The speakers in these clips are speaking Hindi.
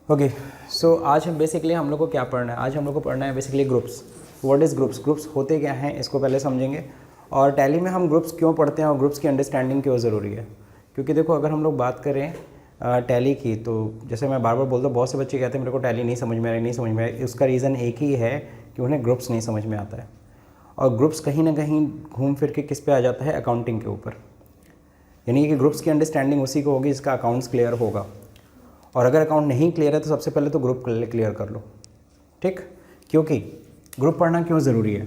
ओके, सो आज बेसिकली हम लोग को क्या पढ़ना है? आज हम लोग को पढ़ना है basically groups. What is groups? Groups होते क्या हैं इसको पहले समझेंगे, और टैली में हम ग्रुप्स क्यों पढ़ते हैं और ग्रुप्स की अंडरस्टैंडिंग क्यों ज़रूरी है। क्योंकि देखो, अगर हम लोग बात करें टैली की, तो जैसे मैं बार बार बोलता हूँ, बहुत से बच्चे कहते हैं मेरे को टैली नहीं समझ में आ रही, नहीं समझ में आ रही। उसका रीज़न एक ही है कि उन्हें ग्रुप्स नहीं समझ में आता है। और ग्रुप्स कहीं ना कहीं घूम फिर के किस पे आ जाता है? अकाउंटिंग के ऊपर। यानी कि ग्रुप्स की अंडरस्टैंडिंग उसी को होगी जिसका अकाउंट्स क्लियर होगा। और अगर अकाउंट नहीं क्लियर है तो सबसे पहले तो ग्रुप क्लियर कर लो, ठीक। क्योंकि ग्रुप पढ़ना क्यों ज़रूरी है?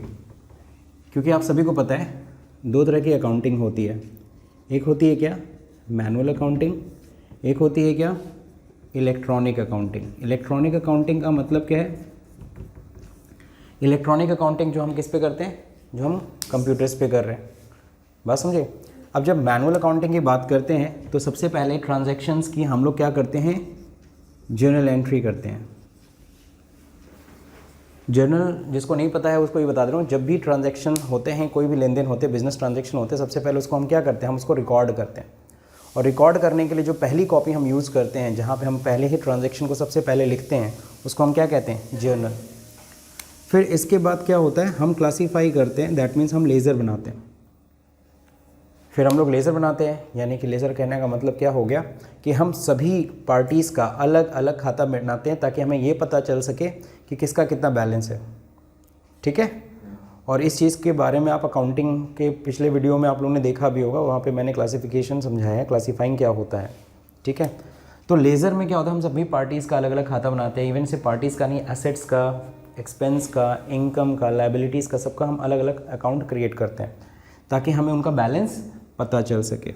क्योंकि आप सभी को पता है दो तरह की अकाउंटिंग होती है। एक होती है क्या? Manual accounting. एक होती है क्या? Electronic accounting. इलेक्ट्रॉनिक अकाउंटिंग का मतलब क्या है? इलेक्ट्रॉनिक अकाउंटिंग जो हम किस पे करते हैं? जो हम कंप्यूटर्स पे कर रहे हैं। बात समझे? अब जब मैनुअल अकाउंटिंग की बात करते हैं तो सबसे पहले ट्रांजैक्शंस की हम लोग क्या करते हैं? जर्नल एंट्री करते हैं। जर्नल जिसको नहीं पता है उसको ये बता दे रहा हूँ, जब भी ट्रांजैक्शन होते हैं, कोई भी लेन देन होते हैं, बिजनेस ट्रांजैक्शन होते हैं, सबसे पहले उसको हम क्या करते हैं? हम उसको रिकॉर्ड करते हैं। और रिकॉर्ड करने के लिए जो पहली कॉपी हम यूज़ करते हैं, जहाँ पे हम पहले ही ट्रांजैक्शन को सबसे पहले लिखते हैं, उसको हम क्या कहते हैं? जर्नल। फिर इसके बाद क्या होता है? हम क्लासीफाई करते हैं, दैट मीन्स हम लेज़र बनाते हैं। फिर हम लोग लेज़र बनाते हैं, यानी कि लेज़र कहने का मतलब क्या हो गया कि हम सभी पार्टीज़ का अलग अलग खाता बनाते हैं ताकि हमें ये पता चल सके कि किसका कितना बैलेंस है, ठीक है। और इस चीज़ के बारे में आप अकाउंटिंग के पिछले वीडियो में आप लोगों ने देखा भी होगा, वहाँ पे मैंने क्लासिफिकेशन समझाया है, क्लासीफाइंग क्या होता है, ठीक है। तो लेज़र में क्या होता है? हम सभी पार्टीज़ का अलग अलग खाता बनाते हैं। इवन से पार्टीज़ का नहीं, एसेट्स का, एक्सपेंस का, इनकम का, लाइबिलिटीज़ का, सबका हम अलग अलग अकाउंट क्रिएट करते हैं ताकि हमें उनका बैलेंस पता चल सके।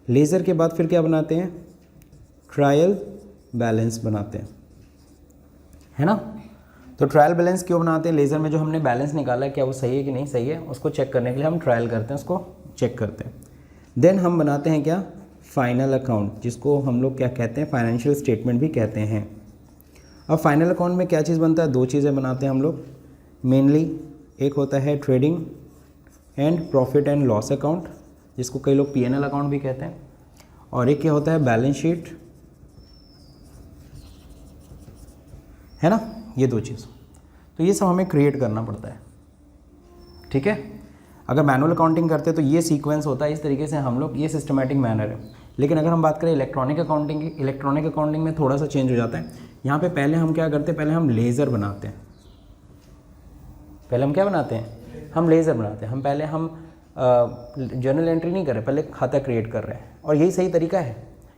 लेज़र के बाद फिर क्या बनाते हैं? ट्रायल बैलेंस बनाते हैं, है ना। तो ट्रायल बैलेंस क्यों बनाते हैं? लेज़र में जो हमने बैलेंस निकाला है क्या वो सही है कि नहीं सही है, उसको चेक करने के लिए हम ट्रायल करते हैं, उसको चेक करते हैं। देन हम बनाते हैं क्या? फाइनल अकाउंट, जिसको हम लोग क्या कहते हैं? फाइनेंशियल स्टेटमेंट भी कहते हैं। अब फाइनल अकाउंट में क्या चीज़ बनता है? दो चीज़ें बनाते हैं हम लोग मेनली। एक होता है trading and profit and loss account, जिसको कई लोग P&L अकाउंट भी कहते हैं। और एक क्या होता है? बैलेंस शीट, है ना। ये दो चीज़, तो ये सब हमें क्रिएट करना पड़ता है, ठीक है। अगर मैनुअल अकाउंटिंग करते हैं तो ये सीक्वेंस होता है, इस तरीके से हम लोग, ये सिस्टमैटिक मैनर है। लेकिन अगर हम बात करें इलेक्ट्रॉनिक अकाउंटिंग की, इलेक्ट्रॉनिक अकाउंटिंग में थोड़ा सा चेंज हो जाता है। यहाँ पे पहले हम क्या करते हैं? पहले हम लेज़र बनाते हैं। पहले हम क्या बनाते हैं? हम लेज़र बनाते हैं। हम पहले हम जर्नल एंट्री नहीं कर रहे, पहले खाता क्रिएट कर रहे हैं। और यही सही तरीका है,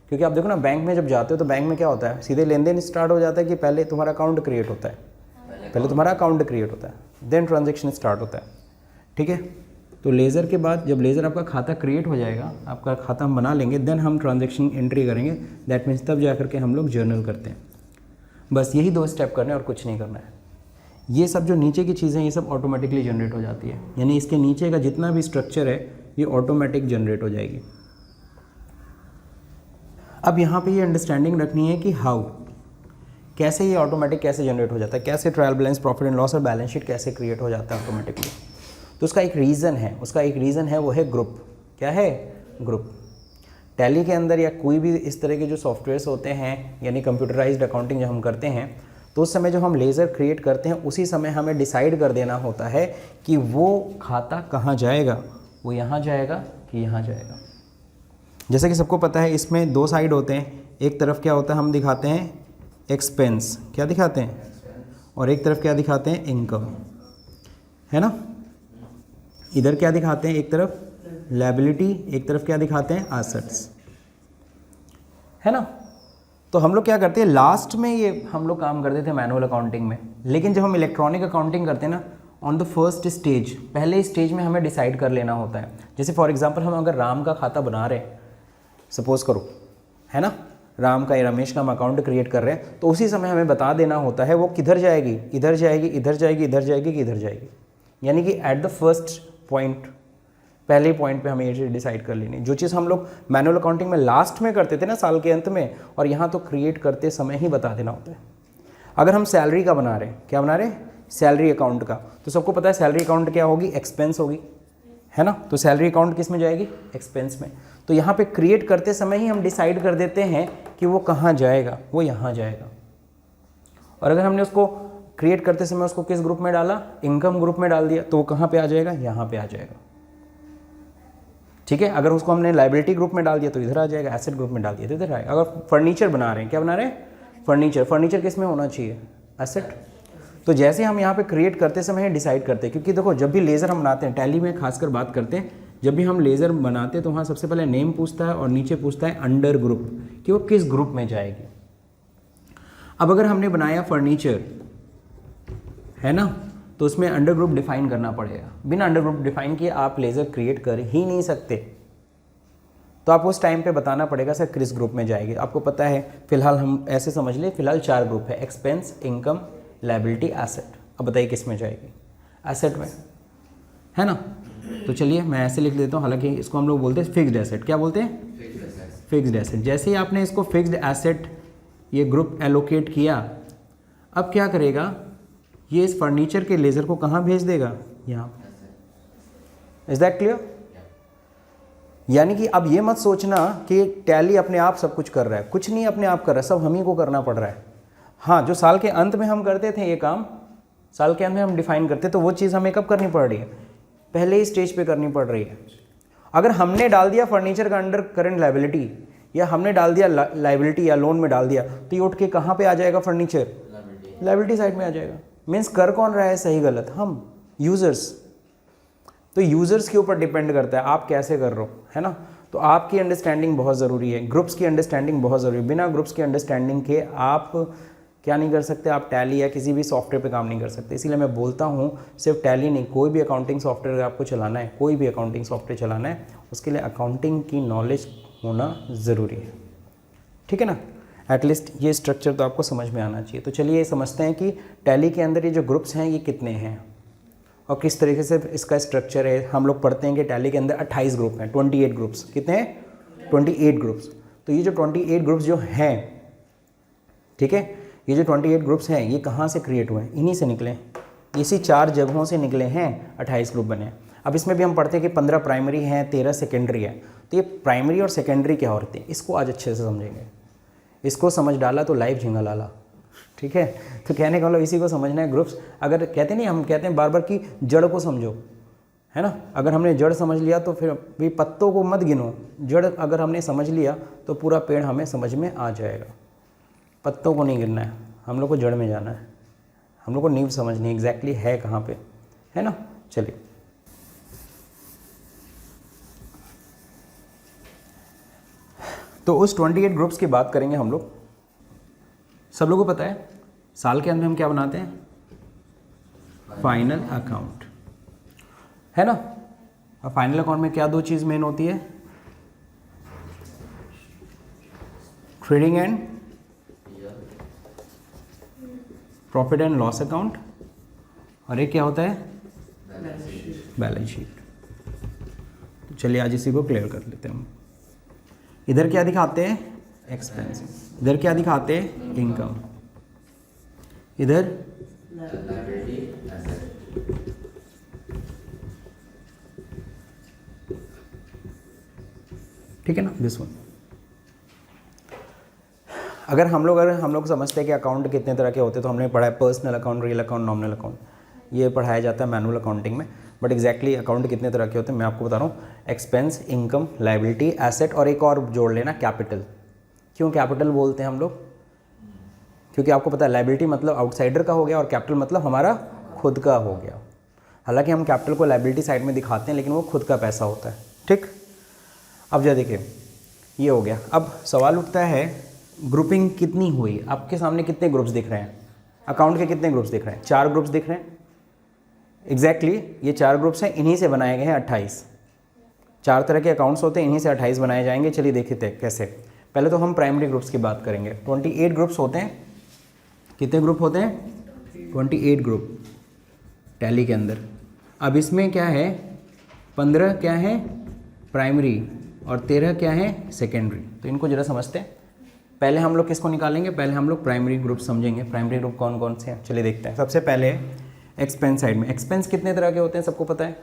क्योंकि आप देखो ना, बैंक में जब जाते हो तो बैंक में क्या होता है? सीधे लेन देन स्टार्ट हो जाता है कि पहले तुम्हारा अकाउंट क्रिएट होता है, पहले तुम्हारा अकाउंट क्रिएट होता है, देन ट्रांजैक्शन स्टार्ट होता है, ठीक है। तो लेज़र के बाद जब लेज़र आपका खाता क्रिएट हो जाएगा, आपका खाता हम बना लेंगे, देन हम ट्रांजैक्शन एंट्री करेंगे, दैट मीन्स तब जा करके हम लोग जर्नल करते हैं। बस यही दो स्टेप करने और कुछ नहीं करना है। ये सब जो नीचे की चीज़ें, ये सब ऑटोमेटिकली जनरेट हो जाती है, यानी इसके नीचे का जितना भी स्ट्रक्चर है ये ऑटोमेटिक जनरेट हो जाएगी। अब यहाँ पे ये अंडरस्टैंडिंग रखनी है कि हाउ, कैसे ये ऑटोमेटिक कैसे जनरेट हो जाता है, कैसे trial balance, profit and loss और बैलेंस शीट कैसे क्रिएट हो जाता है ऑटोमेटिकली। तो उसका एक रीज़न है, वो है ग्रुप। क्या है? ग्रुप। टैली के अंदर या कोई भी इस तरह के जो सॉफ्टवेयर्स होते हैं, यानी कंप्यूटराइज्ड अकाउंटिंग जो हम करते हैं, तो उस समय जब हम लेज़र क्रिएट करते हैं उसी समय हमें डिसाइड कर देना होता है कि वो खाता कहाँ जाएगा, वो यहाँ जाएगा कि यहाँ जाएगा। जैसे कि सबको पता है इसमें दो साइड होते हैं। एक तरफ क्या होता है? हम दिखाते हैं एक्सपेंस, क्या दिखाते हैं? और एक तरफ क्या दिखाते हैं? इनकम, है ना। इधर क्या दिखाते हैं? एक तरफ लायबिलिटी, एक तरफ क्या दिखाते हैं? एसेट्स, है ना। तो हम लोग क्या करते हैं? लास्ट में ये हम लोग काम करते थे मैनुअल अकाउंटिंग में, लेकिन जब हम इलेक्ट्रॉनिक अकाउंटिंग करते हैं ना, ऑन द फर्स्ट स्टेज, पहले स्टेज में हमें डिसाइड कर लेना होता है। जैसे फॉर एग्जांपल हम अगर राम का खाता बना रहे हैं, सपोज करो, है ना, राम का या रमेश का हम अकाउंट क्रिएट कर रहे हैं, तो उसी समय हमें बता देना होता है वो किधर जाएगी, इधर जाएगी, इधर जाएगी, इधर जाएगी कि इधर जाएगी। यानी कि एट द फर्स्ट पॉइंट, पहले पॉइंट पे हमें ये डिसाइड कर लेनी। जो चीज़ हम लोग मैनुअल अकाउंटिंग में लास्ट में करते थे ना, साल के अंत में, और यहाँ तो क्रिएट करते समय ही बता देना होता है। अगर हम सैलरी का बना रहे हैं, क्या बना रहे हैं? सैलरी अकाउंट का, तो सबको पता है सैलरी अकाउंट क्या होगी? एक्सपेंस होगी, है ना। तो सैलरी अकाउंट किस में जाएगी? एक्सपेंस में। तो यहाँ पे क्रिएट करते समय ही हम डिसाइड कर देते हैं कि वो कहाँ जाएगा, वो यहाँ जाएगा। और अगर हमने उसको क्रिएट करते समय उसको किस ग्रुप में डाला, इनकम ग्रुप में डाल दिया, तो वो कहाँ पे आ जाएगा, यहाँ पे आ जाएगा। ठीक है, अगर उसको हमने लाइबिलिटी ग्रुप में डाल दिया तो इधर आ जाएगा, एसेट ग्रुप में डाल दिया तो इधर आएगा। अगर फर्नीचर बना रहे हैं, क्या बना रहे हैं, फर्नीचर, फर्नीचर किस में होना चाहिए, एसेट। तो जैसे हम यहाँ पे क्रिएट करते समय डिसाइड करते हैं, क्योंकि देखो जब भी लेज़र हम बनाते हैं, टैली में खासकर बात करते हैं, जब भी हम लेज़र बनाते हैं तो वहाँ सबसे पहले नेम पूछता है और नीचे पूछता है अंडर ग्रुप, कि वो किस ग्रुप में जाएगी। अब अगर हमने बनाया फर्नीचर है ना, तो उसमें अंडर ग्रुप डिफाइन करना पड़ेगा। बिना अंडर ग्रुप डिफाइन किए आप लेज़र क्रिएट कर ही नहीं सकते। तो आप उस टाइम पे बताना पड़ेगा सर किस ग्रुप में जाएगी। आपको पता है, फिलहाल हम ऐसे समझ लें, फिलहाल 4 ग्रुप है, एक्सपेंस, इनकम, लायबिलिटी, एसेट। अब बताइए किस में जाएगी, एसेट में, है ना। तो चलिए मैं ऐसे लिख देता हूँ, हालांकि इसको हम लोग बोलते हैं फिक्स्ड एसेट। क्या बोलते हैं, फिक्स्ड एसेट। जैसे ही आपने इसको फिक्स्ड एसेट ये ग्रुप एलोकेट किया, अब क्या करेगा, ये इस फर्नीचर के लेज़र को कहाँ भेज देगा, यहाँ। Is that clear. यानी कि अब ये मत सोचना कि टैली अपने आप सब कुछ कर रहा है, कुछ नहीं अपने आप कर रहा है, सब हम ही को करना पड़ रहा है। हाँ, जो साल के अंत में हम करते थे ये काम, साल के अंत में हम डिफाइन करते, तो वो चीज़ हमें कब करनी पड़ रही है, पहले ही स्टेज पे करनी पड़ रही है। अगर हमने डाल दिया फर्नीचर का अंडर करंट लायबिलिटी, या हमने डाल दिया लायबिलिटी या लोन में डाल दिया, तो ये उठ के कहाँ पे आ जाएगा, फर्नीचर, लायबिलिटी साइड में आ जाएगा। मीन्स कर कौन रहा है सही गलत, हम, यूज़र्स। तो यूज़र्स के ऊपर डिपेंड करता है आप कैसे कर रहे हो, है ना। तो आपकी अंडरस्टैंडिंग बहुत ज़रूरी है, ग्रुप्स की अंडरस्टैंडिंग बहुत ज़रूरी है। बिना ग्रुप्स की अंडरस्टैंडिंग के आप क्या नहीं कर सकते, आप टैली या किसी भी सॉफ्टवेयर पे काम नहीं कर सकते। इसीलिए मैं बोलता हूँ सिर्फ टैली नहीं, कोई भी अकाउंटिंग सॉफ्टवेयर आपको चलाना है, कोई भी अकाउंटिंग सॉफ्टवेयर चलाना है, उसके लिए अकाउंटिंग की नॉलेज होना ज़रूरी है, ठीक है ना। एटलीस्ट ये स्ट्रक्चर तो आपको समझ में आना चाहिए। तो चलिए समझते हैं कि टैली के अंदर ये जो ग्रुप्स हैं ये कितने हैं और किस तरीके से इसका स्ट्रक्चर है। हम लोग पढ़ते हैं कि टैली के अंदर 28 ग्रुप हैं, 28 ग्रुप्स। कितने हैं, 28 ग्रुप्स। तो ये जो 28 ग्रुप्स जो हैं, ठीक है, ये जो 28 ग्रुप्स हैं ये कहाँ से क्रिएट हुए हैं, इन्हीं से निकले, इसी 4 जगहों से निकले हैं 28 ग्रुप बने। अब इसमें भी हम पढ़ते हैं कि 15 प्राइमरी हैं, 13 सेकेंडरी है। तो ये प्राइमरी और सेकेंडरी क्या होते हैं, इसको आज अच्छे से समझेंगे। इसको समझ डाला तो लाइव झिंगा लाला, ठीक है। तो कहने का मतलब इसी को समझना है। ग्रुप्स अगर कहते नहीं, हम कहते हैं बार बार कि जड़ को समझो, है ना। अगर हमने जड़ समझ लिया तो फिर भी पत्तों को मत गिनो, जड़ अगर हमने समझ लिया तो पूरा पेड़ हमें समझ में आ जाएगा। पत्तों को नहीं गिनना है, हम लोग को जड़ में जाना है, हम लोग को नींव समझनी है एग्जैक्टली है कहाँ पे, है ना। चलिए तो उस 28 ग्रुप्स की बात करेंगे हम लोग। सब लोगों को पता है साल के अंत में हम क्या बनाते हैं, फाइनल अकाउंट, है ना। अब फाइनल अकाउंट में क्या 2 चीज़ मेन होती है, trading and profit and loss account, और एक क्या होता है, बैलेंस शीट। तो चलिए आज इसी को क्लियर कर लेते हैं हम। इधर क्या दिखाते हैं, एक्सपेंस, इधर क्या दिखाते हैं, इनकम, इधर ठीक है ना, दिस वन। अगर हम लोग समझते हैं कि अकाउंट कितने तरह के होते हैं, तो हमने पढ़ा है personal account, real account, nominal account, ये पढ़ाया जाता है मैनुअल अकाउंटिंग में। बट एग्जैक्टली अकाउंट कितने तरह के होते हैं मैं आपको बता रहा हूँ, एक्सपेंस, इनकम, लायबिलिटी, एसेट, और एक और जोड़ लेना कैपिटल। क्यों कैपिटल बोलते हैं हम लोग, क्योंकि आपको पता है लायबिलिटी मतलब आउटसाइडर का हो गया और कैपिटल मतलब हमारा खुद का हो गया। हालांकि हम कैपिटल को लायबिलिटी साइड में दिखाते हैं, लेकिन वो खुद का पैसा होता है, ठीक। अब जो देखिए ये हो गया। अब सवाल उठता है ग्रुपिंग कितनी हुई, आपके सामने कितने ग्रुप्स दिख रहे हैं, अकाउंट के कितने ग्रुप्स दिख रहे हैं, 4 ग्रुप्स दिख रहे हैं। एग्जैक्टली ये 4 ग्रुप्स हैं, इन्हीं से बनाए गए हैं 28। 4 तरह के अकाउंट्स होते हैं, इन्हीं से 28 बनाए जाएंगे। चलिए देखते हैं कैसे। पहले तो हम प्राइमरी ग्रुप्स की बात करेंगे। 28 ग्रुप्स होते हैं। कितने ग्रुप होते हैं, 28 ग्रुप टैली के अंदर। अब इसमें क्या है, 15 क्या है प्राइमरी और 13 क्या है सेकेंडरी। तो इनको जरा समझते हैं। पहले हम लोग किसको निकालेंगे, पहले हम लोग प्राइमरी ग्रुप समझेंगे। प्राइमरी ग्रुप कौन कौन से हैं, चलिए देखते हैं। सबसे पहले एक्सपेंस साइड में। एक्सपेंस कितने तरह के होते हैं सबको पता है,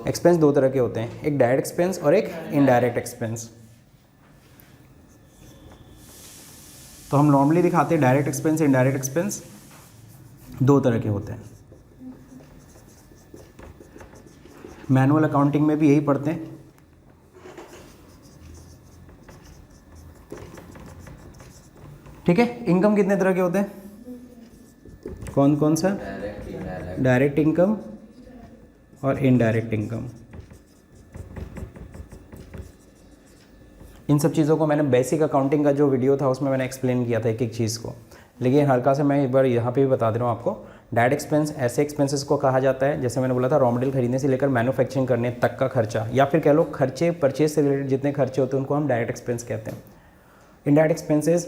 एक्सपेंस 2 तरह के होते हैं, एक डायरेक्ट एक्सपेंस और एक इनडायरेक्ट एक्सपेंस। तो हम नॉर्मली दिखाते हैं डायरेक्ट एक्सपेंस, इनडायरेक्ट एक्सपेंस, दो तरह के होते हैं। मैनुअल अकाउंटिंग में भी यही पढ़ते हैं। ठीक है, इनकम कितने तरह के होते हैं? कौन कौन सा? डायरेक्ट इनकम और इनडायरेक्ट इनकम। इन सब चीज़ों को मैंने बेसिक अकाउंटिंग का जो वीडियो था उसमें मैंने एक्सप्लेन किया था एक एक चीज़ को, लेकिन हल्का से मैं एक बार यहाँ पे भी बता दे रहा हूँ आपको। डायरेक्ट एक्सपेंस ऐसे एक्सपेंसेस को कहा जाता है, जैसे मैंने बोला था रॉ मटेरियल खरीदने से लेकर मैन्युफैक्चरिंग करने तक का खर्चा, या फिर कह लो खर्चे, परचेज से रिलेटेड जितने खर्चे होते हैं उनको हम डायरेक्ट एक्सपेंस कहते हैं। इनडायरेक्ट एक्सपेंसेस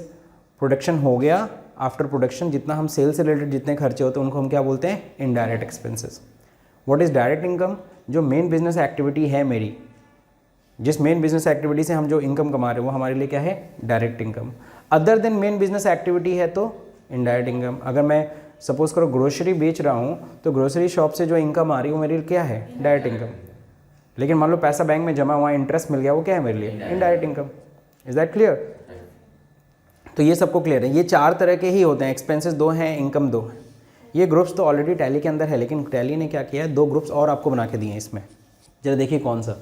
प्रोडक्शन हो गया, आफ्टर प्रोडक्शन जितना हम सेल से रिलेटेड जितने खर्चे होते हैं उनको हम क्या बोलते हैं? Indirect expenses. What is direct income? जो मेन बिजनेस एक्टिविटी है मेरी, जिस मेन बिजनेस एक्टिविटी से हम जो इनकम कमा रहे हैं वो हमारे लिए क्या है? Direct income. Other than main business activity है तो इनडायरेक्ट इनकम। अगर मैं सपोज करो ग्रोसरी बेच रहा हूँ तो ग्रोसरी शॉप से जो इनकम आ रही है वो मेरे लिए क्या है? Direct income. लेकिन मान लो पैसा बैंक में जमा हुआ, इंटरेस्ट मिल गया, वो क्या है मेरे लिए? Indirect income. Is that clear? तो ये सबको क्लियर है। ये चार तरह के ही होते हैं, एक्सपेंसेस दो हैं, इनकम दो है। ये ग्रुप्स तो ऑलरेडी टैली के अंदर है, लेकिन टैली ने क्या किया है, दो ग्रुप्स और आपको बना के दिए हैं इसमें। जरा देखिए कौन सा?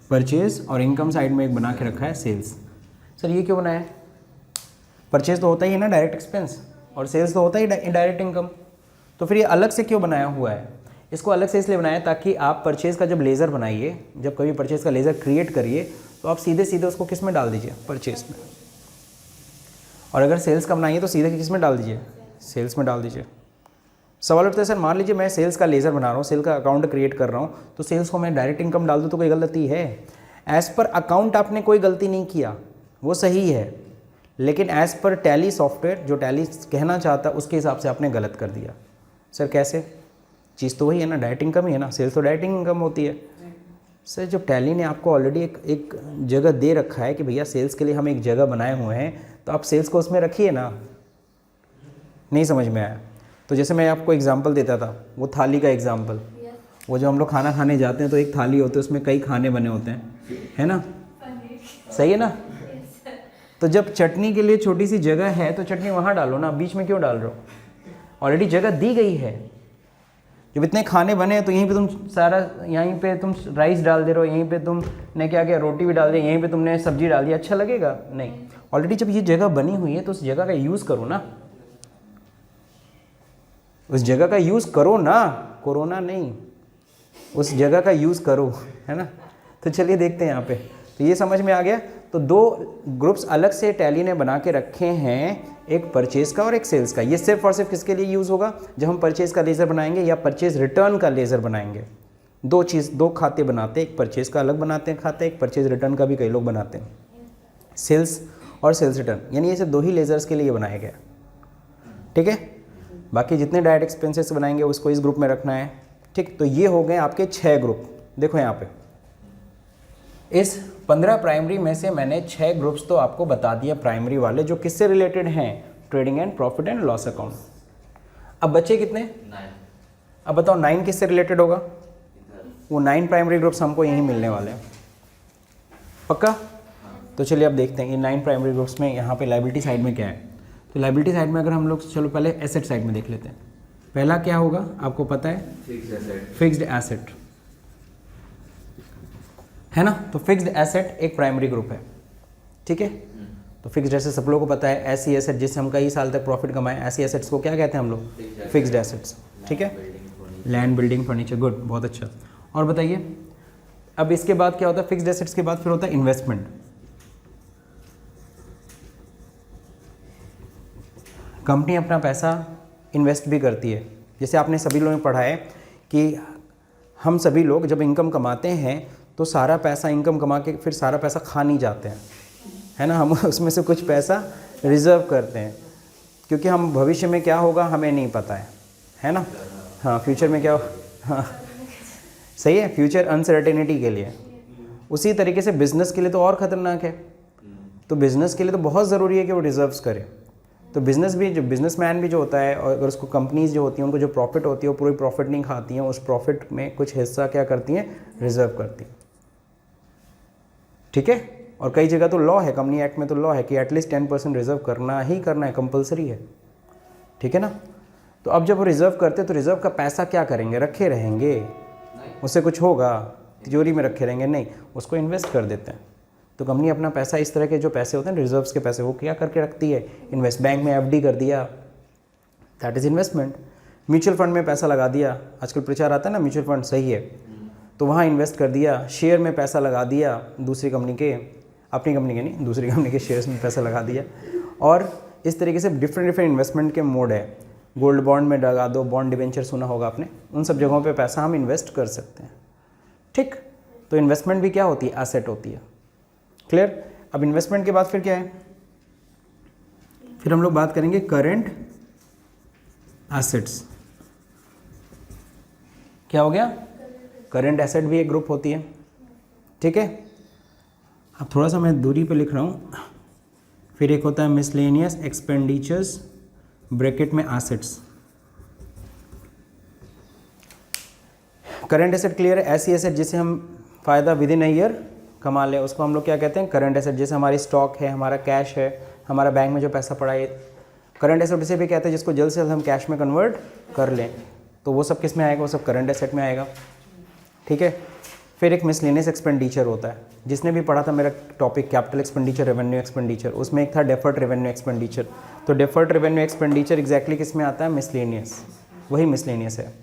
परचेज और इनकम साइड में एक बना के रखा है सेल्स। सर ये क्यों बनाया है? परचेज तो होता ही है ना डायरेक्ट एक्सपेंस, और सेल्स तो होता ही इनडायरेक्ट इनकम, तो फिर ये अलग से क्यों बनाया हुआ है? इसको अलग से इसलिए बनाया ताकि आप परचेज का जब लेज़र बनाइए, जब कभी परचेज का लेज़र क्रिएट करिए तो आप सीधे सीधे उसको किस में डाल दीजिए? परचेज में। और अगर सेल्स का बनाइए तो सीधे किस में डाल दीजिए? सेल्स में डाल दीजिए। सवाल उठता है सर मान लीजिए मैं सेल्स का लेज़र बना रहा हूँ, सेल का अकाउंट क्रिएट कर रहा हूँ, तो सेल्स को मैं डायरेक्ट इनकम डाल दूँ तो कोई गलती है? एज़ पर अकाउंट आपने कोई गलती नहीं किया, वो सही है, लेकिन एज़ पर टैली सॉफ्टवेयर जो टैली कहना चाहता है उसके हिसाब से आपने गलत कर दिया। सर कैसे? चीज़ तो वही है ना, डायरेक्ट इनकम ही है ना, सेल्स तो डायरेक्ट इनकम होती है। सर जब टैली ने आपको ऑलरेडी एक जगह दे रखा है कि भैया सेल्स के लिए हम एक जगह बनाए हुए हैं, तो आप सेल्स को उसमें रखिए ना। नहीं समझ में आया? तो जैसे मैं आपको एग्जांपल देता था, वो थाली का एग्जांपल, वो जो हम लोग खाना खाने जाते हैं तो एक थाली होती है, उसमें कई खाने बने होते हैं, है ना? सही है ना? तो जब चटनी के लिए छोटी सी जगह है तो चटनी वहाँ डालो ना, बीच में क्यों डाल रहे हो? ऑलरेडी जगह दी गई है। जब इतने खाने बने हैं तो यहीं पे तुम सारा, यहीं पे तुम राइस डाल दे रहे हो, यहीं पे तुमने क्या किया, रोटी भी डाल दी, यहीं पे तुमने सब्जी डाल दी, अच्छा लगेगा? नहीं। ऑलरेडी जब ये जगह बनी हुई है तो उस जगह का यूज़ करो ना, उस जगह का यूज़ करो ना, कोरोना नहीं, उस जगह का यूज़ करो, है ना? तो चलिए देखते हैं यहाँ पे। तो ये समझ में आ गया। तो दो ग्रुप्स अलग से टैली ने बना के रखे हैं, एक परचेज का और एक सेल्स का। ये सिर्फ और सिर्फ किसके लिए यूज़ होगा? जब हम परचेज का लेज़र बनाएंगे या परचेज रिटर्न का लेज़र बनाएंगे। दो खाते बनाते हैं, एक परचेज का अलग बनाते हैं खाते, एक परचेज रिटर्न का भी कई लोग बनाते हैं। सेल्स और सेल्स रिटर्न, यानी ये सिर्फ दो ही लेज़र्स के लिए बनाया गया। ठीक है, बाकी जितने डायरेक्ट एक्सपेंसेस बनाएंगे उसको इस ग्रुप में रखना है। ठीक, तो ये हो गए आपके 6 ग्रुप। देखो यहाँ पे इस 15 प्राइमरी में से मैंने 6 ग्रुप्स तो आपको बता दिया प्राइमरी वाले, जो किससे रिलेटेड हैं? Trading and profit and loss account. अब बच्चे कितने? 9। अब बताओ 9 किससे रिलेटेड होगा? वो 9 प्राइमरी ग्रुप्स हमको यहीं मिलने वाले हैं, पक्का? तो चलिए अब देखते हैं ये 9 प्राइमरी ग्रुप्स में यहाँ पे लायबिलिटी साइड में क्या है। तो लायबिलिटी साइड में अगर हम लोग, चलो पहले एसेट साइड में देख लेते हैं। पहला क्या होगा आपको पता है? फिक्स्ड एसेट, है ना? तो फिक्स्ड एसेट एक प्राइमरी ग्रुप है। ठीक है, तो फिक्स्ड एसेट सब लोगों को पता है। ऐसी एसेट जिससे हम कई साल तक प्रॉफिट कमाएं, ऐसी एसेट्स को क्या कहते हैं हम लोग? Fixed assets. ठीक है, लैंड, बिल्डिंग, फर्नीचर, गुड, बहुत अच्छा। और बताइए अब इसके बाद क्या होता है? फिक्स्ड एसेट्स के बाद फिर होता है इन्वेस्टमेंट। कंपनी अपना पैसा इन्वेस्ट भी करती है। जैसे आपने सभी लोगों ने पढ़ा है कि हम सभी लोग जब इनकम कमाते हैं तो सारा पैसा इनकम कमा के फिर सारा पैसा खा नहीं जाते हैं, है ना? हम उसमें से कुछ पैसा रिजर्व करते हैं, क्योंकि हम भविष्य में क्या होगा हमें नहीं पता है ना? हाँ, फ्यूचर में क्या हो, हाँ सही है, फ्यूचर अनसर्टेनिटी के लिए। उसी तरीके से बिज़नेस के लिए तो और ख़तरनाक है। तो बिज़नेस के लिए तो बहुत ज़रूरी है कि वो रिजर्व्स करे। तो बिज़नेस भी, जो बिज़नेसमैन भी जो होता है, और अगर उसको कंपनीज जो होती हैं उनको जो प्रॉफिट होती है वो पूरी प्रॉफिट नहीं खाती हैं, उस प्रॉफिट में कुछ हिस्सा क्या करती हैं? रिजर्व करती हैं। ठीक है, और कई जगह तो लॉ है, कंपनी एक्ट में तो लॉ है कि एटलीस्ट 10% रिजर्व करना ही करना है, कंपलसरी है, ठीक है ना। तो अब जब वो रिजर्व करते तो रिजर्व का पैसा क्या करेंगे, रखे रहेंगे, उससे कुछ होगा, तिजोरी में रखे रहेंगे, नहीं, उसको इन्वेस्ट कर देते हैं। तो कंपनी अपना पैसा, इस तरह के जो पैसे होते हैं रिजर्व्स के पैसे, वो क्या करके रखती है, इन्वेस्ट, बैंक में एफडी कर दिया, that is investment. Mutual fund में पैसा लगा दिया, आजकल प्रचार आता है ना म्यूचुअल फंड, सही है, तो वहाँ इन्वेस्ट कर दिया। शेयर में पैसा लगा दिया दूसरी कंपनी के, अपनी कंपनी के नहीं, दूसरी कंपनी के शेयर्स में पैसा लगा दिया। और इस तरीके से डिफरेंट इन्वेस्टमेंट के मोड है। गोल्ड बॉन्ड में लगा दो, बॉन्ड डिवेंचर सुना होगा आपने, उन सब जगहों पे पैसा हम इन्वेस्ट कर सकते हैं, ठीक। तो इन्वेस्टमेंट भी क्या होती है, एसेट होती है, क्लियर। अब इन्वेस्टमेंट के बाद फिर क्या है, फिर हम लोग बात करेंगे करेंट एसेट्स। क्या हो गया, करेंट एसेट भी एक ग्रुप होती है, ठीक है। अब थोड़ा सा मैं दूरी पे लिख रहा हूँ। फिर एक होता है मिसलेनियस एक्सपेंडिचर्स, ब्रैकेट में एसेट्स। करंट एसेट क्लियर है, ऐसी एसेट जिसे हम फ़ायदा विद इन अ ईयर कमा लें, उसको हम लोग क्या कहते हैं, करंट एसेट। जैसे हमारी स्टॉक है, हमारा कैश है, हमारा बैंक में जो पैसा पड़ा है, करंट एसेट उसे भी कहते हैं जिसको जल्द से जल्द हम कैश में कन्वर्ट कर लें, तो वो सब किस में आएगा, वो सब करंट एसेट में आएगा, ठीक है। फिर एक मिसलेनियस एक्सपेंडिचर होता है, जिसने भी पढ़ा था मेरा topic capital expenditure, revenue expenditure, उसमें एक था डेफर्ड रेवेन्यू एक्सपेंडिचर। तो डेफर्ड रेवेन्यू एक्सपेंडिचर एग्जैक्टली किस में आता है, मिसलेनियस, वही मिसलेनियस है।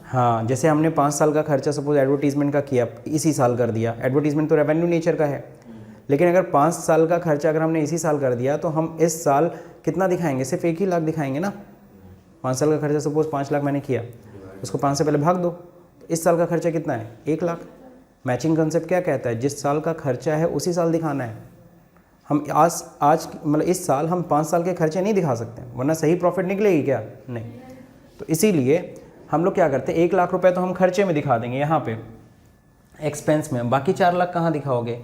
हाँ, जैसे हमने 5 साल का खर्चा सपोज एडवर्टीजमेंट का किया, इसी साल कर दिया, एडवर्टीजमेंट तो रेवेन्यू नेचर का है, लेकिन अगर 5 साल का खर्चा अगर हमने इसी साल कर दिया तो हम इस साल कितना दिखाएंगे, सिर्फ 1 ही लाख दिखाएंगे ना। 5 साल का खर्चा सपोज 5 लाख मैंने किया, उसको 5 से पहले भाग दो, तो इस साल का खर्चा कितना है, 1 लाख। मैचिंग कंसेप्ट क्या कहता है, जिस साल का खर्चा है उसी साल दिखाना है। हम आज मतलब इस साल हम 5 साल के खर्चे नहीं दिखा सकते, वरना सही प्रॉफिट निकलेगी क्या, नहीं। तो इसीलिए हम लोग क्या करते हैं, 1 लाख रुपए तो हम खर्चे में दिखा देंगे यहाँ पे एक्सपेंस में, बाकी 4 लाख कहाँ दिखाओगे,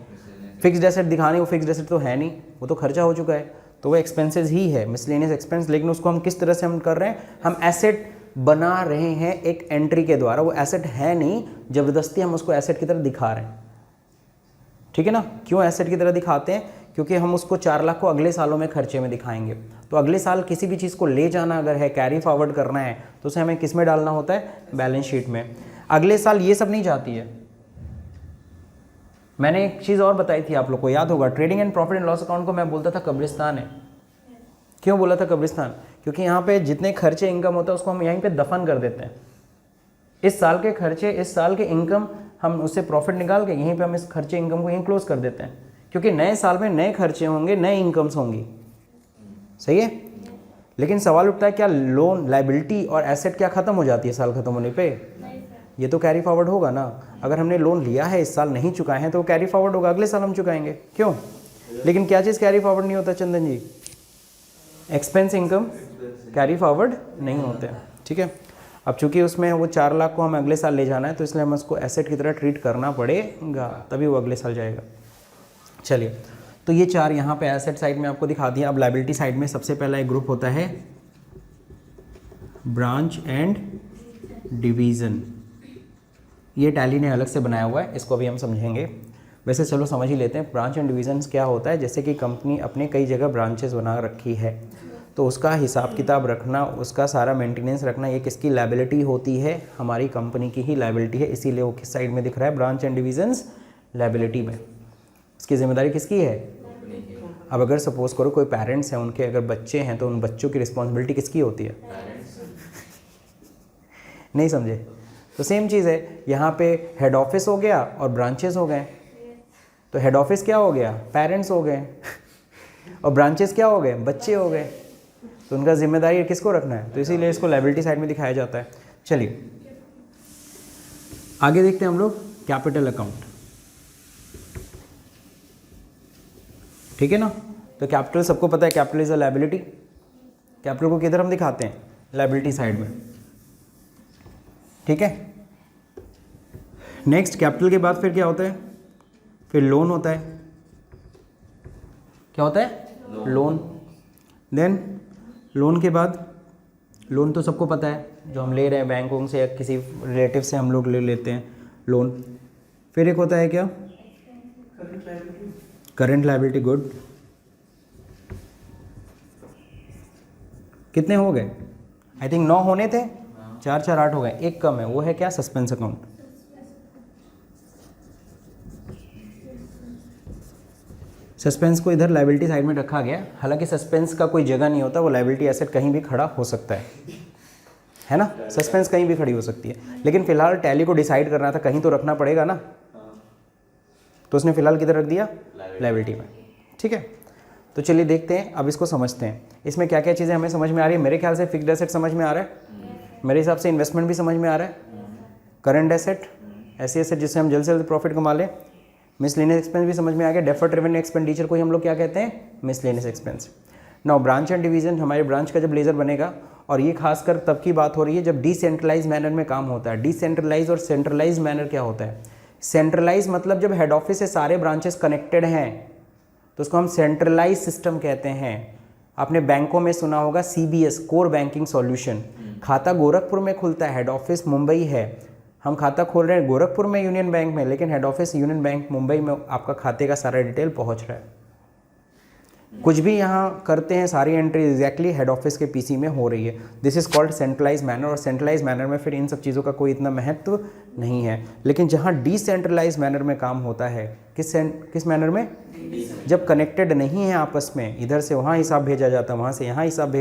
फिक्स्ड एसेट दिखाने, वो फिक्स्ड एसेट तो है नहीं, वो तो खर्चा हो चुका है, तो वो एक्सपेंसेस ही है, मिसलेनियस एक्सपेंस। लेकिन उसको हम किस तरह से हम कर रहे हैं, हम एसेट बना रहे हैं एक एंट्री के द्वारा, वो एसेट है नहीं, ज़बरदस्ती हम उसको एसेट की तरह दिखा रहे हैं, ठीक है ना। क्यों एसेट की तरह दिखाते हैं, क्योंकि हम उसको 4 लाख को अगले सालों में खर्चे में दिखाएंगे। तो अगले साल किसी भी चीज़ को ले जाना अगर है, कैरी फॉरवर्ड करना है, तो उसे हमें किस में डालना होता है, बैलेंस शीट में। अगले साल ये सब नहीं जाती है। मैंने एक चीज़ और बताई थी, आप लोग को याद होगा, trading and profit and loss account को मैं बोलता था कब्रिस्तान है। क्यों बोला था कब्रिस्तान, क्योंकि यहाँ पे जितने खर्चे इनकम होता है उसको हम यहीं पे दफन कर देते हैं। इस साल के खर्चे, इस साल के इनकम, हम उससे प्रॉफिट निकाल के यहीं पे हम इस खर्चे इनकम को यहीं क्लोज कर देते हैं, क्योंकि नए साल में नए खर्चे होंगे, नए इनकम्स होंगी, सही है। लेकिन सवाल उठता है, क्या लोन, लाइबिलिटी और एसेट क्या ख़त्म हो जाती है साल ख़त्म होने पे, ये तो कैरी फॉरवर्ड होगा ना। अगर हमने लोन लिया है, इस साल नहीं चुकाए हैं, तो वो कैरी फॉरवर्ड होगा, अगले साल हम चुकाएंगे, क्यों। लेकिन क्या चीज़ कैरी फॉरवर्ड नहीं होता चंदन जी, एक्सपेंस इनकम कैरी फॉरवर्ड नहीं होते, ठीक है। अब चूंकि उसमें वो 4 लाख को हमें अगले साल ले जाना है, तो इसलिए हमें उसको एसेट की तरह ट्रीट करना पड़ेगा, तभी वो अगले साल जाएगा। चलिए, तो ये 4 यहाँ पे एसेट साइड में आपको दिखा दिया। अब लायबिलिटी साइड में सबसे पहला एक ग्रुप होता है ब्रांच एंड डिवीज़न। ये टैली ने अलग से बनाया हुआ है, इसको अभी हम समझेंगे। वैसे चलो समझ ही लेते हैं। ब्रांच एंड डिवीजन्स क्या होता है, जैसे कि कंपनी अपने कई जगह ब्रांचेस बना रखी है, तो उसका हिसाब किताब रखना, उसका सारा मेंटेनेंस रखना, ये किसकी लायबिलिटी होती है, हमारी कंपनी की ही लायबिलिटी है। इसीलिए वो किस साइड में दिख रहा है, ब्रांच एंड डिवीजन्स लायबिलिटी में। इसकी जिम्मेदारी किसकी है। अब अगर सपोज करो कोई पेरेंट्स हैं, उनके अगर बच्चे हैं, तो उन बच्चों की रिस्पॉन्सिबिलिटी किसकी होती है, नहीं समझे। तो सेम चीज़ है, यहाँ पे हेड ऑफिस हो गया और ब्रांचेस हो गए। तो हेड ऑफिस क्या हो गया, पेरेंट्स हो गए, और ब्रांचेस क्या हो गए, बच्चे हो गए। तो उनका जिम्मेदारी किसको रखना है, तो इसीलिए इसको लायबिलिटी साइड में दिखाया जाता है। चलिए आगे देखते हैं हम लोग कैपिटल अकाउंट, ठीक है ना। तो कैपिटल सबको पता है, capital is a liability. Capital को किधर हम दिखाते हैं, लायबिलिटी साइड में, ठीक है। नेक्स्ट कैपिटल के बाद फिर क्या होता है, फिर लोन होता है। क्या होता है, लोन। देन लोन के बाद, लोन तो सबको पता है, जो हम ले रहे हैं बैंकों से या किसी रिलेटिव से हम लोग ले लेते हैं लोन। फिर एक होता है क्या, करंट लायबिलिटी गुड, कितने हो गए? आई थिंक 9 होने थे, 4 4 8 हो गए, एक कम है, वो है क्या? Suspense account. सस्पेंस को इधर लायबिलिटी साइड में रखा गया, हालांकि सस्पेंस का कोई जगह नहीं होता, वो लायबिलिटी एसेट कहीं भी खड़ा हो सकता है ना, सस्पेंस कहीं भी खड़ी हो सकती है, लेकिन फिलहाल टैली को डिसाइड करना था, कहीं तो रखना पड़ेगा ना, तो उसने फिलहाल किधर रख दिया? लायबिलिटी में। ठीक है, तो चलिए देखते हैं, अब इसको समझते हैं, इसमें क्या क्या चीज़ें हमें समझ में आ रही है। मेरे ख्याल से फिक्स्ड एसेट समझ में आ रहा है, मेरे हिसाब से इन्वेस्टमेंट भी समझ में आ रहा है, करंट एसेट, ऐसी एसेट जिससे हम जल्द से जल्द प्रॉफिट कमा लें, मिसलेनियस एक्सपेंस भी समझ में आ गया, डेफर्ड रेवेन्यू एक्सपेंडिचर को ही हम लोग क्या कहते हैं? Miscellaneous expense. Now branch and division, हमारे ब्रांच का जब लेजर बनेगा, और ये खासकर तब की बात हो रही है जब डिसेंट्रलाइज मैनर में काम होता है। डिसेंट्रलाइज और सेंट्रलाइज मैनर क्या होता है? सेंट्रलाइज मतलब जब हेड ऑफिस से सारे ब्रांचेस कनेक्टेड हैं तो उसको हम सेंट्रलाइज सिस्टम कहते हैं। आपने बैंकों में सुना होगा CBS, कोर बैंकिंग सॉल्यूशन, खाता गोरखपुर में खुलता है, हेड ऑफिस मुंबई है, हम खाता खोल रहे हैं गोरखपुर में यूनियन बैंक में, लेकिन head office union bank Mumbai में, आपका खाते का सारा डिटेल पहुंच रहा है। कुछ भी यहाँ करते हैं, सारी एंट्री एग्जैक्टली हेड ऑफिस के PC में हो रही है। This is called centralize manner, और सेंट्रलाइज मैनर में फिर इन सब चीज़ों का कोई इतना महत्व नहीं है। लेकिन जहाँ डिसेंट्रलाइज मैनर में काम होता है, किस मैनर में? जब कनेक्टेड नहीं है आपस में, इधर से वहाँ हिसाब भेजा जाता है, वहाँ से यहाँ हिसाब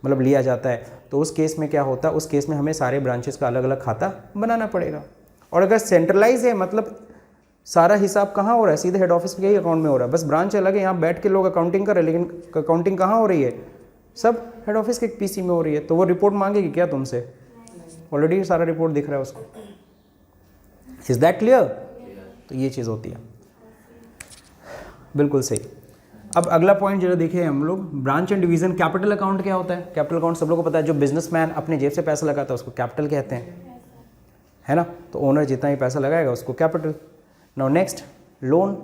मतलब लिया जाता है, तो उस केस में क्या होता है? उस केस में हमें सारे ब्रांचेस का अलग अलग खाता बनाना पड़ेगा। और अगर सेंट्रलाइज है, मतलब सारा हिसाब कहाँ हो रहा है? सीधे हेड ऑफिस के ही अकाउंट में हो रहा है, बस ब्रांच अलग है, यहाँ बैठ के लोग अकाउंटिंग कर रहे हैं, लेकिन अकाउंटिंग कहाँ हो रही है? सब हेड ऑफिस के PC में हो रही है। तो वो रिपोर्ट मांगेगी क्या तुमसे? ऑलरेडी सारा रिपोर्ट दिख रहा है उसको। Is that clear? तो ये चीज़ होती है, बिल्कुल सही। अब अगला पॉइंट जरा देखिए हम लोग, branch and division. Capital account क्या होता है? कैपिटल अकाउंट सब लोग को पता है, जो बिजनेसमैन अपने जेब से पैसा लगाता है उसको कैपिटल कहते हैं, है ना। तो ओनर जितना ही पैसा लगाएगा उसको कैपिटल। नाउ नेक्स्ट, लोन,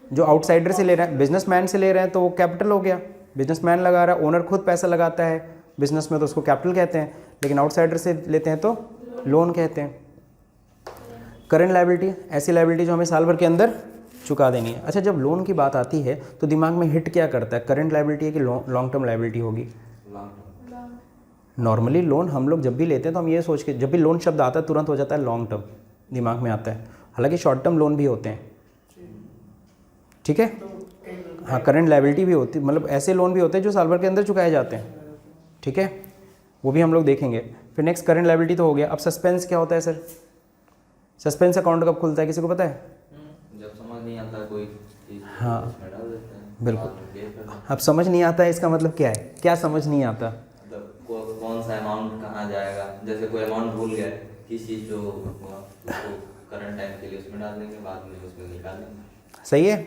जो आउटसाइडर से ले रहे हैं, बिजनेसमैन से ले रहे हैं तो वो कैपिटल हो गया, बिजनेसमैन लगा रहा है, ओनर खुद पैसा लगाता है बिजनेस में तो उसको कैपिटल कहते हैं, लेकिन आउटसाइडर से लेते हैं तो लोन कहते हैं। करंट लायबिलिटी, ऐसी लायबिलिटी जो हमें साल भर के अंदर चुका देनी है। अच्छा, जब लोन की बात आती है तो दिमाग में हिट क्या करता है? करंट लायबिलिटी है कि लॉन्ग टर्म लायबिलिटी होगी? नॉर्मली लोन हम लोग जब भी लेते हैं तो हम ये सोच के, जब भी लोन शब्द आता है तुरंत हो जाता है लॉन्ग टर्म, दिमाग में आता है, हालांकि शॉर्ट टर्म लोन भी होते हैं, ठीक है। हाँ, करंट लायबिलिटी भी होती, मतलब ऐसे लोन भी होते हैं जो साल भर के अंदर चुकाए जाते हैं, ठीक है, वो भी हम लोग देखेंगे। फिर नेक्स्ट करंट लायबिलिटी तो हो गया। अब सस्पेंस क्या होता है सर? सस्पेंस अकाउंट कब खुलता है, किसी को पता है? जब समझ नहीं आता कोई चीज़, हाँ उसमें डाल देते हैं, बिल्कुल। अब समझ नहीं आता है, इसका मतलब क्या है? क्या समझ नहीं आता? मतलब कौन सा अमाउंट कहाँ जाएगा, जैसे कोई अमाउंट भूल गया किस चीज़ जो हुआ उसको करंट टाइम के लिए उसमें डाल देंगे, बाद में उसमें निकाल देंगे। सही है।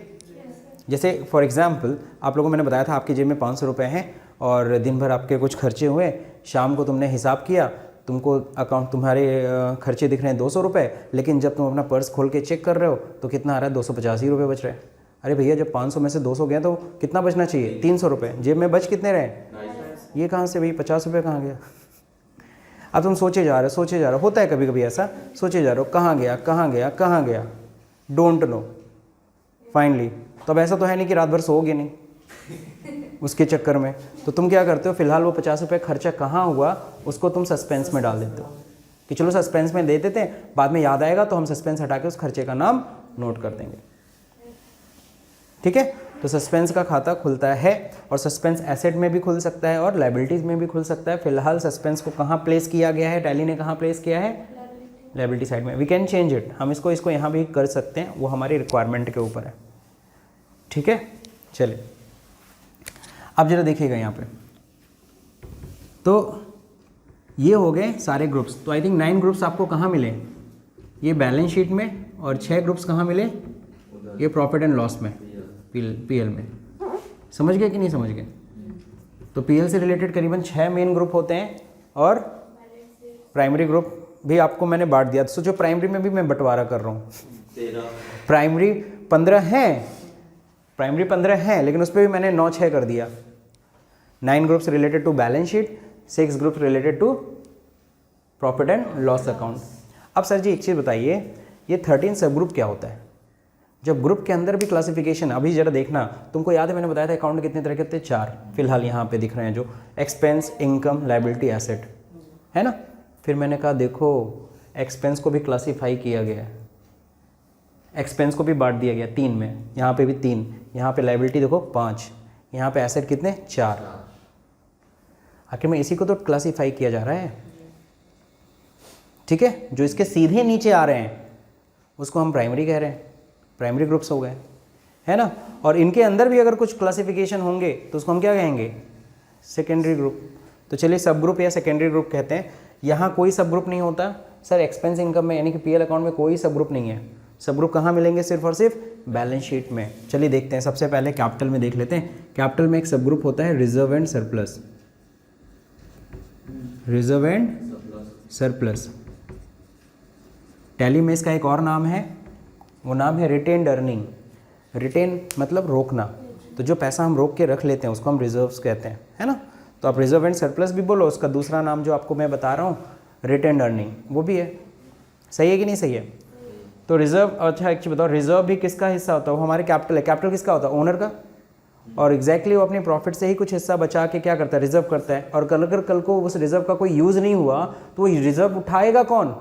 जैसे फॉर एग्जांपल आप लोगों को मैंने बताया था आपकी जेब में 500 रुपये हैं और दिन भर आपके कुछ खर्चे हुए, शाम को तुमने हिसाब किया, तुमको अकाउंट तुम्हारे खर्चे दिख रहे हैं 200 रुपये, लेकिन जब तुम अपना पर्स खोल के चेक कर रहे हो तो कितना आ रहा है? 285 रुपये बच रहे हैं। अरे भैया, जब 500 में से 200 गया तो कितना बचना चाहिए? 300 रुपये। जेब में बच कितने रहे? ये कहाँ से भाई, 50 रुपये कहाँ गया? अब तुम सोचे जा रहे हो, होता है कभी कभी ऐसा, सोचे जा रहे हो कहाँ गया कहाँ गया कहाँ गया, डोंट नो फाइनली। तो अब ऐसा तो है नहीं कि रात भर सोओगे नहीं उसके चक्कर में, तो तुम क्या करते हो, फिलहाल वो 50 रुपये खर्चा कहाँ हुआ उसको तुम सस्पेंस में डाल देते हो कि चलो सस्पेंस में दे देते हैं, बाद में याद आएगा तो हम सस्पेंस हटा के उस खर्चे का नाम नोट कर देंगे, ठीक है। तो सस्पेंस का खाता खुलता है और सस्पेंस एसेट में भी खुल सकता है और लायबिलिटीज़ में भी खुल सकता है। फिलहाल सस्पेंस को कहाँ प्लेस किया गया है, टैली ने कहाँ प्लेस किया है? लायबिलिटी साइड में। वी कैन चेंज इट, हम इसको यहाँ भी कर सकते हैं, वो हमारी रिक्वायरमेंट के ऊपर है, ठीक है। चलिए अब जरा देखिएगा यहाँ पे, तो ये हो गए सारे ग्रुप्स। तो आई थिंक 9 ग्रुप्स आपको कहाँ मिले? ये बैलेंस शीट में, और 6 ग्रुप्स कहाँ मिले? ये प्रॉफिट एंड लॉस में, PL में। समझ गए कि नहीं समझ गए? तो PL से रिलेटेड करीबन 6 मेन ग्रुप होते हैं और प्राइमरी ग्रुप भी आपको मैंने बांट दिया। तो जो प्राइमरी में भी मैं बंटवारा कर रहा हूँ, प्राइमरी 15 हैं, लेकिन उस पर भी मैंने 9-6 कर दिया। 9 groups related to balance sheet, 6 groups related to profit and loss account. अब सर जी एक चीज़ बताइए, ये 13 सब ग्रुप क्या होता है? जब ग्रुप के अंदर भी क्लासिफिकेशन, अभी जरा देखना, तुमको याद है मैंने बताया था अकाउंट कितने तरह के होते हैं, 4 फिलहाल यहाँ पे दिख रहे हैं जो एक्सपेंस, इनकम, लायबिलिटी, एसेट, है ना। फिर मैंने कहा देखो एक्सपेंस को भी क्लासीफाई किया गया है, एक्सपेंस को भी बांट दिया गया 3 में, यहाँ पे भी 3, यहाँ पे लायबिलिटी देखो 5, यहाँ पे एसेट कितने 4। आखिर में इसी को तो क्लासीफाई किया जा रहा है, ठीक है। जो इसके सीधे नीचे आ रहे हैं उसको हम प्राइमरी कह रहे हैं, प्राइमरी ग्रुप्स हो गए, है ना। और इनके अंदर भी अगर कुछ क्लासिफिकेशन होंगे तो उसको हम क्या कहेंगे, सेकेंडरी ग्रुप। तो चलिए सब ग्रुप या सेकेंडरी ग्रुप कहते हैं। यहाँ कोई सब ग्रुप नहीं होता सर एक्सपेंस इनकम में, यानी कि पीएल अकाउंट में कोई सब ग्रुप नहीं है। सब ग्रुप कहाँ मिलेंगे, सिर्फ और सिर्फ बैलेंस शीट में। चलिए देखते हैं, सबसे पहले कैपिटल में देख लेते हैं। कैपिटल में एक सब ग्रुप होता है reserve and surplus, reserve and surplus. Tally में इसका एक और नाम है, वो नाम है रिटेन्ड अर्निंग। रिटेन मतलब रोकना, तो जो पैसा हम रोक के रख लेते हैं उसको हम रिजर्व्स कहते हैं, है ना। तो आप रिजर्व एंड सरप्लस भी बोलो, उसका दूसरा नाम जो आपको मैं बता रहा हूँ रिटेन्ड अर्निंग, वो भी है। सही है कि नहीं सही है। तो रिजर्व, अच्छा एक चीज़ बताओ, रिजर्व भी किसका हिस्सा होता है, वो हमारे कैपिटल है। कैपिटल किसका होता है, ओनर का। और एग्जैक्टली वो अपने प्रॉफिट से ही कुछ हिस्सा बचा के क्या करता है, रिजर्व करता है। और अगर कल को उस रिजर्व का कोई यूज़ नहीं हुआ तो वो रिजर्व उठाएगा कौन,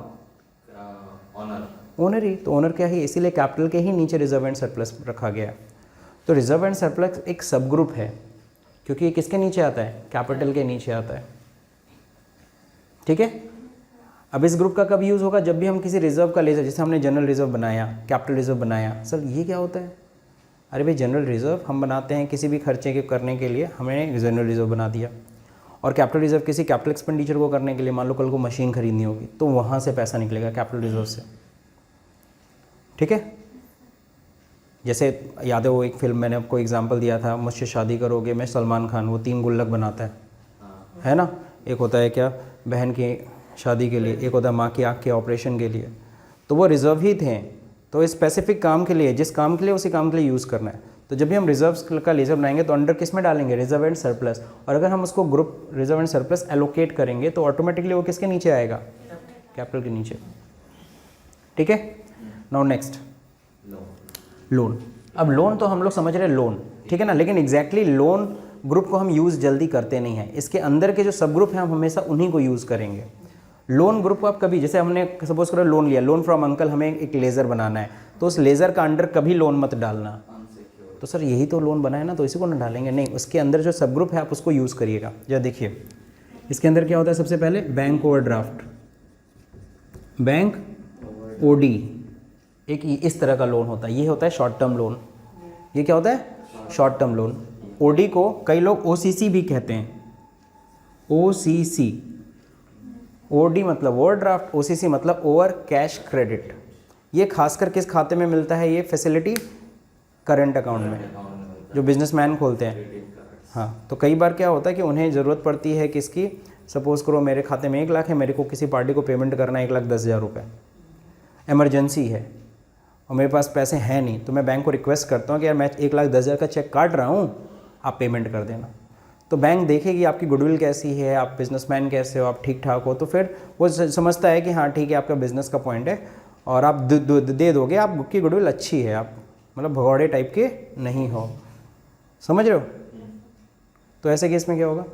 ओनर ही। तो ओनर क्या है, इसीलिए कैपिटल के ही नीचे रिजर्व एंड सरप्लस रखा गया है। तो रिजर्व एंड सरप्लस एक सब ग्रुप है, क्योंकि ये किसके नीचे आता है, कैपिटल के नीचे आता है, ठीक है। अब इस ग्रुप का कब यूज़ होगा, जब भी हम किसी रिजर्व का लेजर, जैसे हमने जनरल रिजर्व बनाया, कैपिटल रिजर्व बनाया। सर ये क्या होता है, अरे भाई जनरल रिजर्व हम बनाते हैं किसी भी खर्चे के करने के लिए, हमने जनरल रिजर्व बना दिया। और कैपिटल रिजर्व किसी कैपिटल एक्सपेंडिचर को करने के लिए, मान लो कल को मशीन खरीदनी होगी तो वहाँ से पैसा निकलेगा कैपिटल रिजर्व से, ठीक है। जैसे याद है वो एक फिल्म मैंने आपको एग्जांपल दिया था, मुझसे शादी करोगे में सलमान खान, वो 3 गुल्लक बनाता है ना। एक होता है क्या, बहन की शादी के लिए, एक होता है माँ की आँख के ऑपरेशन के लिए। तो वो रिजर्व ही थे, तो स्पेसिफिक काम के लिए, जिस काम के लिए उसी काम के लिए यूज़ करना है। तो जब भी हम रिजर्व का लेजर बनाएंगे तो अंडर किस में डालेंगे, रिजर्व एंड सरप्लस। और अगर हम उसको group reserve and surplus allocate करेंगे तो ऑटोमेटिकली वो किसके नीचे आएगा, कैपिटल के नीचे, ठीक है। Now next loan. अब लोन तो हम लोग समझ रहे हैं लोन, ठीक है ना, लेकिन एग्जैक्टली लोन ग्रुप को हम यूज़ जल्दी करते नहीं हैं। इसके अंदर के जो सब ग्रुप हैं हम हमेशा उन्हीं को यूज़ करेंगे। लोन ग्रुप को आप कभी, जैसे हमने सपोज करो लोन लिया, लोन फ्रॉम अंकल, हमें एक लेज़र बनाना है, तो उस लेज़र का अंडर कभी लोन मत डालना। तो सर यही तो लोन बना है ना, तो इसी को ना डालेंगे, नहीं, उसके अंदर जो सब ग्रुप है आप उसको यूज़ करिएगा। जरा देखिए इसके अंदर क्या होता है, सबसे पहले बैंक ओवरड्राफ्ट, बैंक ओडी, एक इस तरह का लोन होता है, ये होता है शॉर्ट टर्म लोन। ये क्या होता है, शॉर्ट टर्म लोन। ओडी को कई लोग ओसीसी भी कहते हैं, ओसीसी। ओडी मतलब ओवरड्राफ्ट, ओसीसी मतलब ओवर कैश क्रेडिट। ये खासकर किस खाते में मिलता है, ये फैसिलिटी करंट अकाउंट में, जो बिजनेसमैन खोलते हैं। हाँ, तो कई बार क्या होता है कि उन्हें ज़रूरत पड़ती है किसकी, सपोज़ करो मेरे खाते में 1 लाख है, मेरे को किसी पार्टी को पेमेंट करना है 1,10,000 रुपये, एमरजेंसी है और मेरे पास पैसे हैं नहीं, तो मैं बैंक को रिक्वेस्ट करता हूँ कि यार मैं 1,10,000 का चेक काट रहा हूँ, आप पेमेंट कर देना। तो बैंक देखेगी आपकी गुडविल कैसी है, आप बिजनेसमैन कैसे हो, आप ठीक ठाक हो, तो फिर वो समझता है कि हाँ ठीक है आपका बिज़नेस का पॉइंट है और आप दे दोगे, आपकी गुडविल अच्छी है, आप मतलब भगौड़े टाइप के नहीं हो, समझ रहे हो। तो ऐसे केस में क्या होगा,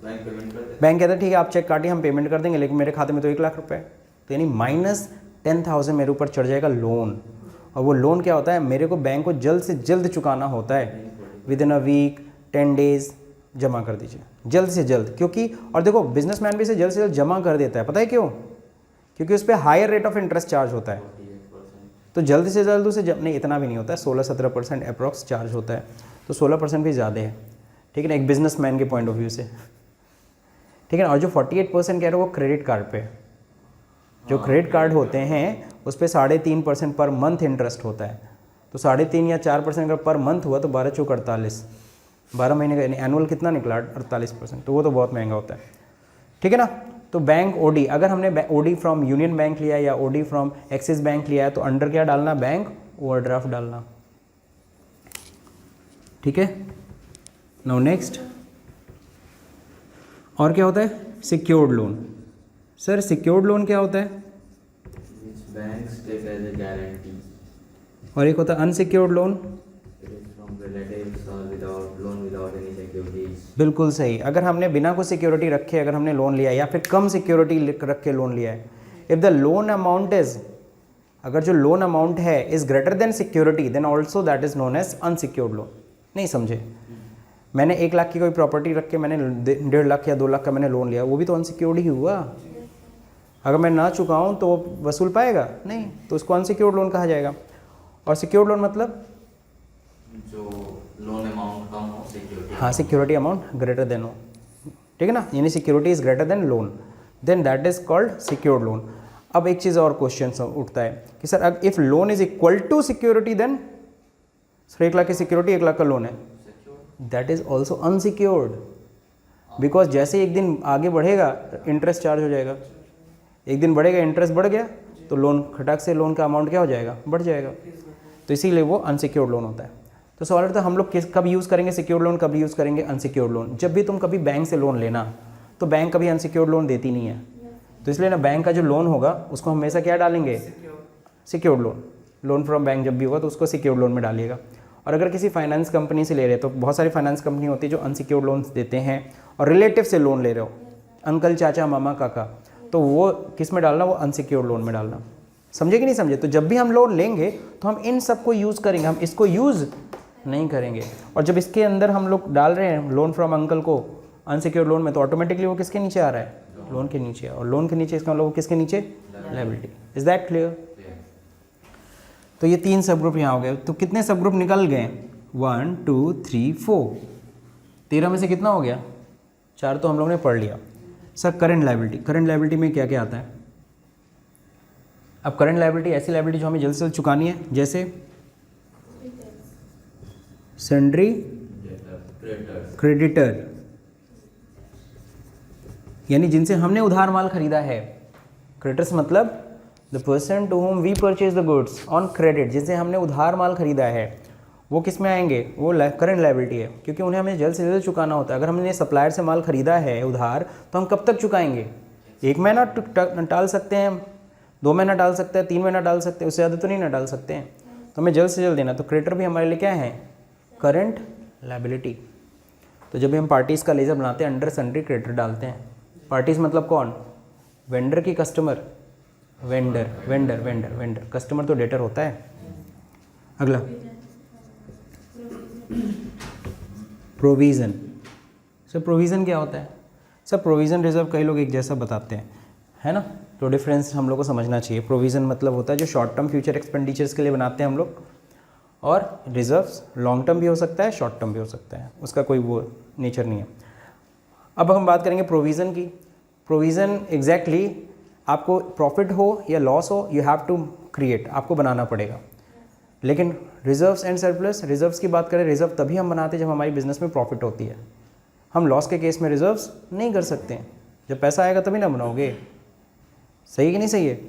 बैंक कहता है ठीक है आप चेक काटिए हम पेमेंट कर देंगे, लेकिन मेरे खाते में तो 1 लाख रुपये है, तो यानी -10,000 मेरे ऊपर चढ़ जाएगा लोन। और वो लोन क्या होता है, मेरे को बैंक को जल्द से जल्द चुकाना होता है, विदिन अ वीक 10 डेज जमा कर दीजिए, जल्द से जल्द। क्योंकि और देखो बिजनेसमैन भी इसे जल्द से जल्द जमा कर देता है, पता है क्यों, क्योंकि उस पर higher rate of interest charge होता है। तो जल्द से जल्द उसे नहीं, इतना भी नहीं होता है, 16-17% अप्रॉक्स चार्ज होता है, तो 16% भी ज़्यादा है, ठीक है ना, एक बिजनेसमैन के पॉइंट ऑफ व्यू से, ठीक है ना। और जो 48% कह रहे हो वो क्रेडिट कार्ड पे, जो क्रेडिट कार्ड होते हैं उस पर 3.5% पर मंथ इंटरेस्ट होता है। तो 3.5 या 4% अगर पर मंथ हुआ तो 12 चौक 48, 12 महीने का यानी एनुअल कितना निकला 48%, तो वो तो बहुत महंगा होता है, ठीक है ना। तो बैंक ओडी, अगर हमने ओडी फ्रॉम यूनियन बैंक लिया या ओडी फ्रॉम एक्सिस बैंक लिया है तो अंडर क्या डालना, बैंक ओवरड्राफ्ट डालना, ठीक है। नाउ नेक्स्ट, और क्या होता है, secured loan. Sir secured loan क्या होता है, और एक होता है अनसिक्योर्ड लोन। फ्रॉम रिलेटिव्स और without loan without any securities. बिल्कुल सही, अगर हमने बिना कुछ सिक्योरिटी रखे अगर हमने लोन लिया है या फिर कम सिक्योरिटी रख के लोन लिया है, if the loan amount is, अगर जो लोन अमाउंट है is greater than security then also that is known as unsecured loan. नहीं समझे? मैंने 1 लाख की कोई प्रॉपर्टी रख के मैंने 1.5 लाख या 2 लाख का मैंने लोन लिया, वो भी तो अनसिक्योर्ड ही हुआ। अगर मैं ना चुकाऊँ तो वो वसूल पाएगा नहीं, तो उसको अनसिक्योर्ड लोन कहा जाएगा। और सिक्योर्ड लोन मतलब जो लोन अमाउंट कम हो, सिक्योरिटी, हाँ सिक्योरिटी अमाउंट ग्रेटर देन हो, ठीक है ना, यानी security is greater than loan, then that is called secured loan. अब एक चीज़ और क्वेश्चन उठता है कि सर अगर if loan is equal to security then, sir 1 lakh की सिक्योरिटी 1 लाख का लोन है, that is also unsecured, because जैसे एक दिन आगे बढ़ेगा इंटरेस्ट चार्ज हो जाएगा, एक दिन बढ़ेगा इंटरेस्ट बढ़ गया तो लोन खटाक से लोन का अमाउंट क्या हो जाएगा, बढ़ जाएगा, तो इसीलिए वो अनसिक्योर्ड लोन होता है। तो सवाल था हम लोग कब यूज़ करेंगे सिक्योर्ड लोन, कब यूज़ करेंगे अनसिक्योर्ड लोन? जब भी तुम कभी बैंक से लोन लेना तो बैंक कभी अनसिक्योर्ड लोन देती नहीं है, तो इसलिए ना बैंक का जो लोन होगा उसको हमेशा क्या डालेंगे, secured loan. Loan from bank जब भी होगा तो उसको सिक्योर्ड लोन में डालिएगा। और अगर किसी फाइनेंस कंपनी से ले रहे हैं तो बहुत सारी फाइनेंस कंपनी होती है जो अनसिक्योर्ड लोन देते हैं, और रिलेटिव से लोन ले रहे हो, अंकल चाचा मामा काका, तो वो किस में डालना, वो अनसिक्योर्ड लोन में डालना। समझे कि नहीं समझे? तो जब भी हम लोन लेंगे तो हम इन सब को यूज़ करेंगे, हम इसको यूज़ नहीं करेंगे। और जब इसके अंदर हम लोग डाल रहे हैं लोन फ्रॉम अंकल को अनसिक्योर्ड लोन में, तो ऑटोमेटिकली वो किसके नीचे आ रहा है, लोन के नीचे। और लोन के नीचे इसका मतलब वो किसके नीचे, लायबिलिटी। Is that clear? तो ये 3 सब ग्रुप यहाँ हो गए। तो कितने सब ग्रुप निकल गए? 1 2 3 4, 13 में से कितना हो गया? 4 तो हम लोग ने पढ़ लिया। Sir current liability, current liability में क्या क्या आता है? अब करंट लायबिलिटी ऐसी लायबिलिटी जो हमें जल्द से जल्द चुकानी है, जैसे सन्ड्री क्रेडिटर, यानी जिनसे हमने उधार माल खरीदा है। क्रेडिटर्स मतलब the person to whom we purchase the goods on credit, जिनसे हमने उधार माल खरीदा है, वो किस में आएंगे, वो करंट लायबिलिटी है, क्योंकि उन्हें हमें जल्द से जल्द चुकाना होता है। अगर हमने सप्लायर से माल खरीदा है उधार, तो हम कब तक चुकाएंगे? 1 महीना टाल सकते हैं, 2 महीना टाल सकते हैं, 3 महीना टाल सकते हैं, उससे ज़्यादा तो नहीं ना टाल सकते हैं, तो हमें जल्द से जल्द देना। तो क्रेडिटर भी हमारे लिए क्या है, करंट लायबिलिटी। तो जब भी हम पार्टीज़ का लेजर बनाते हैं अंडर सन्ड्री क्रेडिटर डालते हैं। पार्टीज़ मतलब कौन, वेंडर की customer, vendor vendor vendor vendor, customer तो डेटर होता है। अगला प्रोविज़न। सर प्रोविज़न क्या होता है? सर प्रोविज़न रिजर्व कई लोग एक जैसा बताते हैं, है ना, तो डिफरेंस हम लोग को समझना चाहिए। प्रोविज़न मतलब होता है जो शॉर्ट टर्म फ्यूचर एक्सपेंडिचर्स के लिए बनाते हैं हम लोग, और रिजर्व्स लॉन्ग टर्म भी हो सकता है, शॉर्ट टर्म भी हो सकता है, उसका कोई वो नेचर नहीं है। अब हम बात करेंगे प्रोविज़न की। प्रोविज़न एग्जैक्टली आपको प्रॉफिट हो या लॉस हो, यू हैव टू क्रिएट, आपको बनाना पड़ेगा। लेकिन रिजर्व्स एंड सरप्लस, रिजर्व्स की बात करें, रिजर्व तभी हम बनाते हैं जब हमारी बिजनेस में प्रॉफिट होती है। हम लॉस के केस में रिजर्व्स नहीं कर सकते हैं, जब पैसा आएगा तभी ना बनाओगे। सही कि नहीं सही है?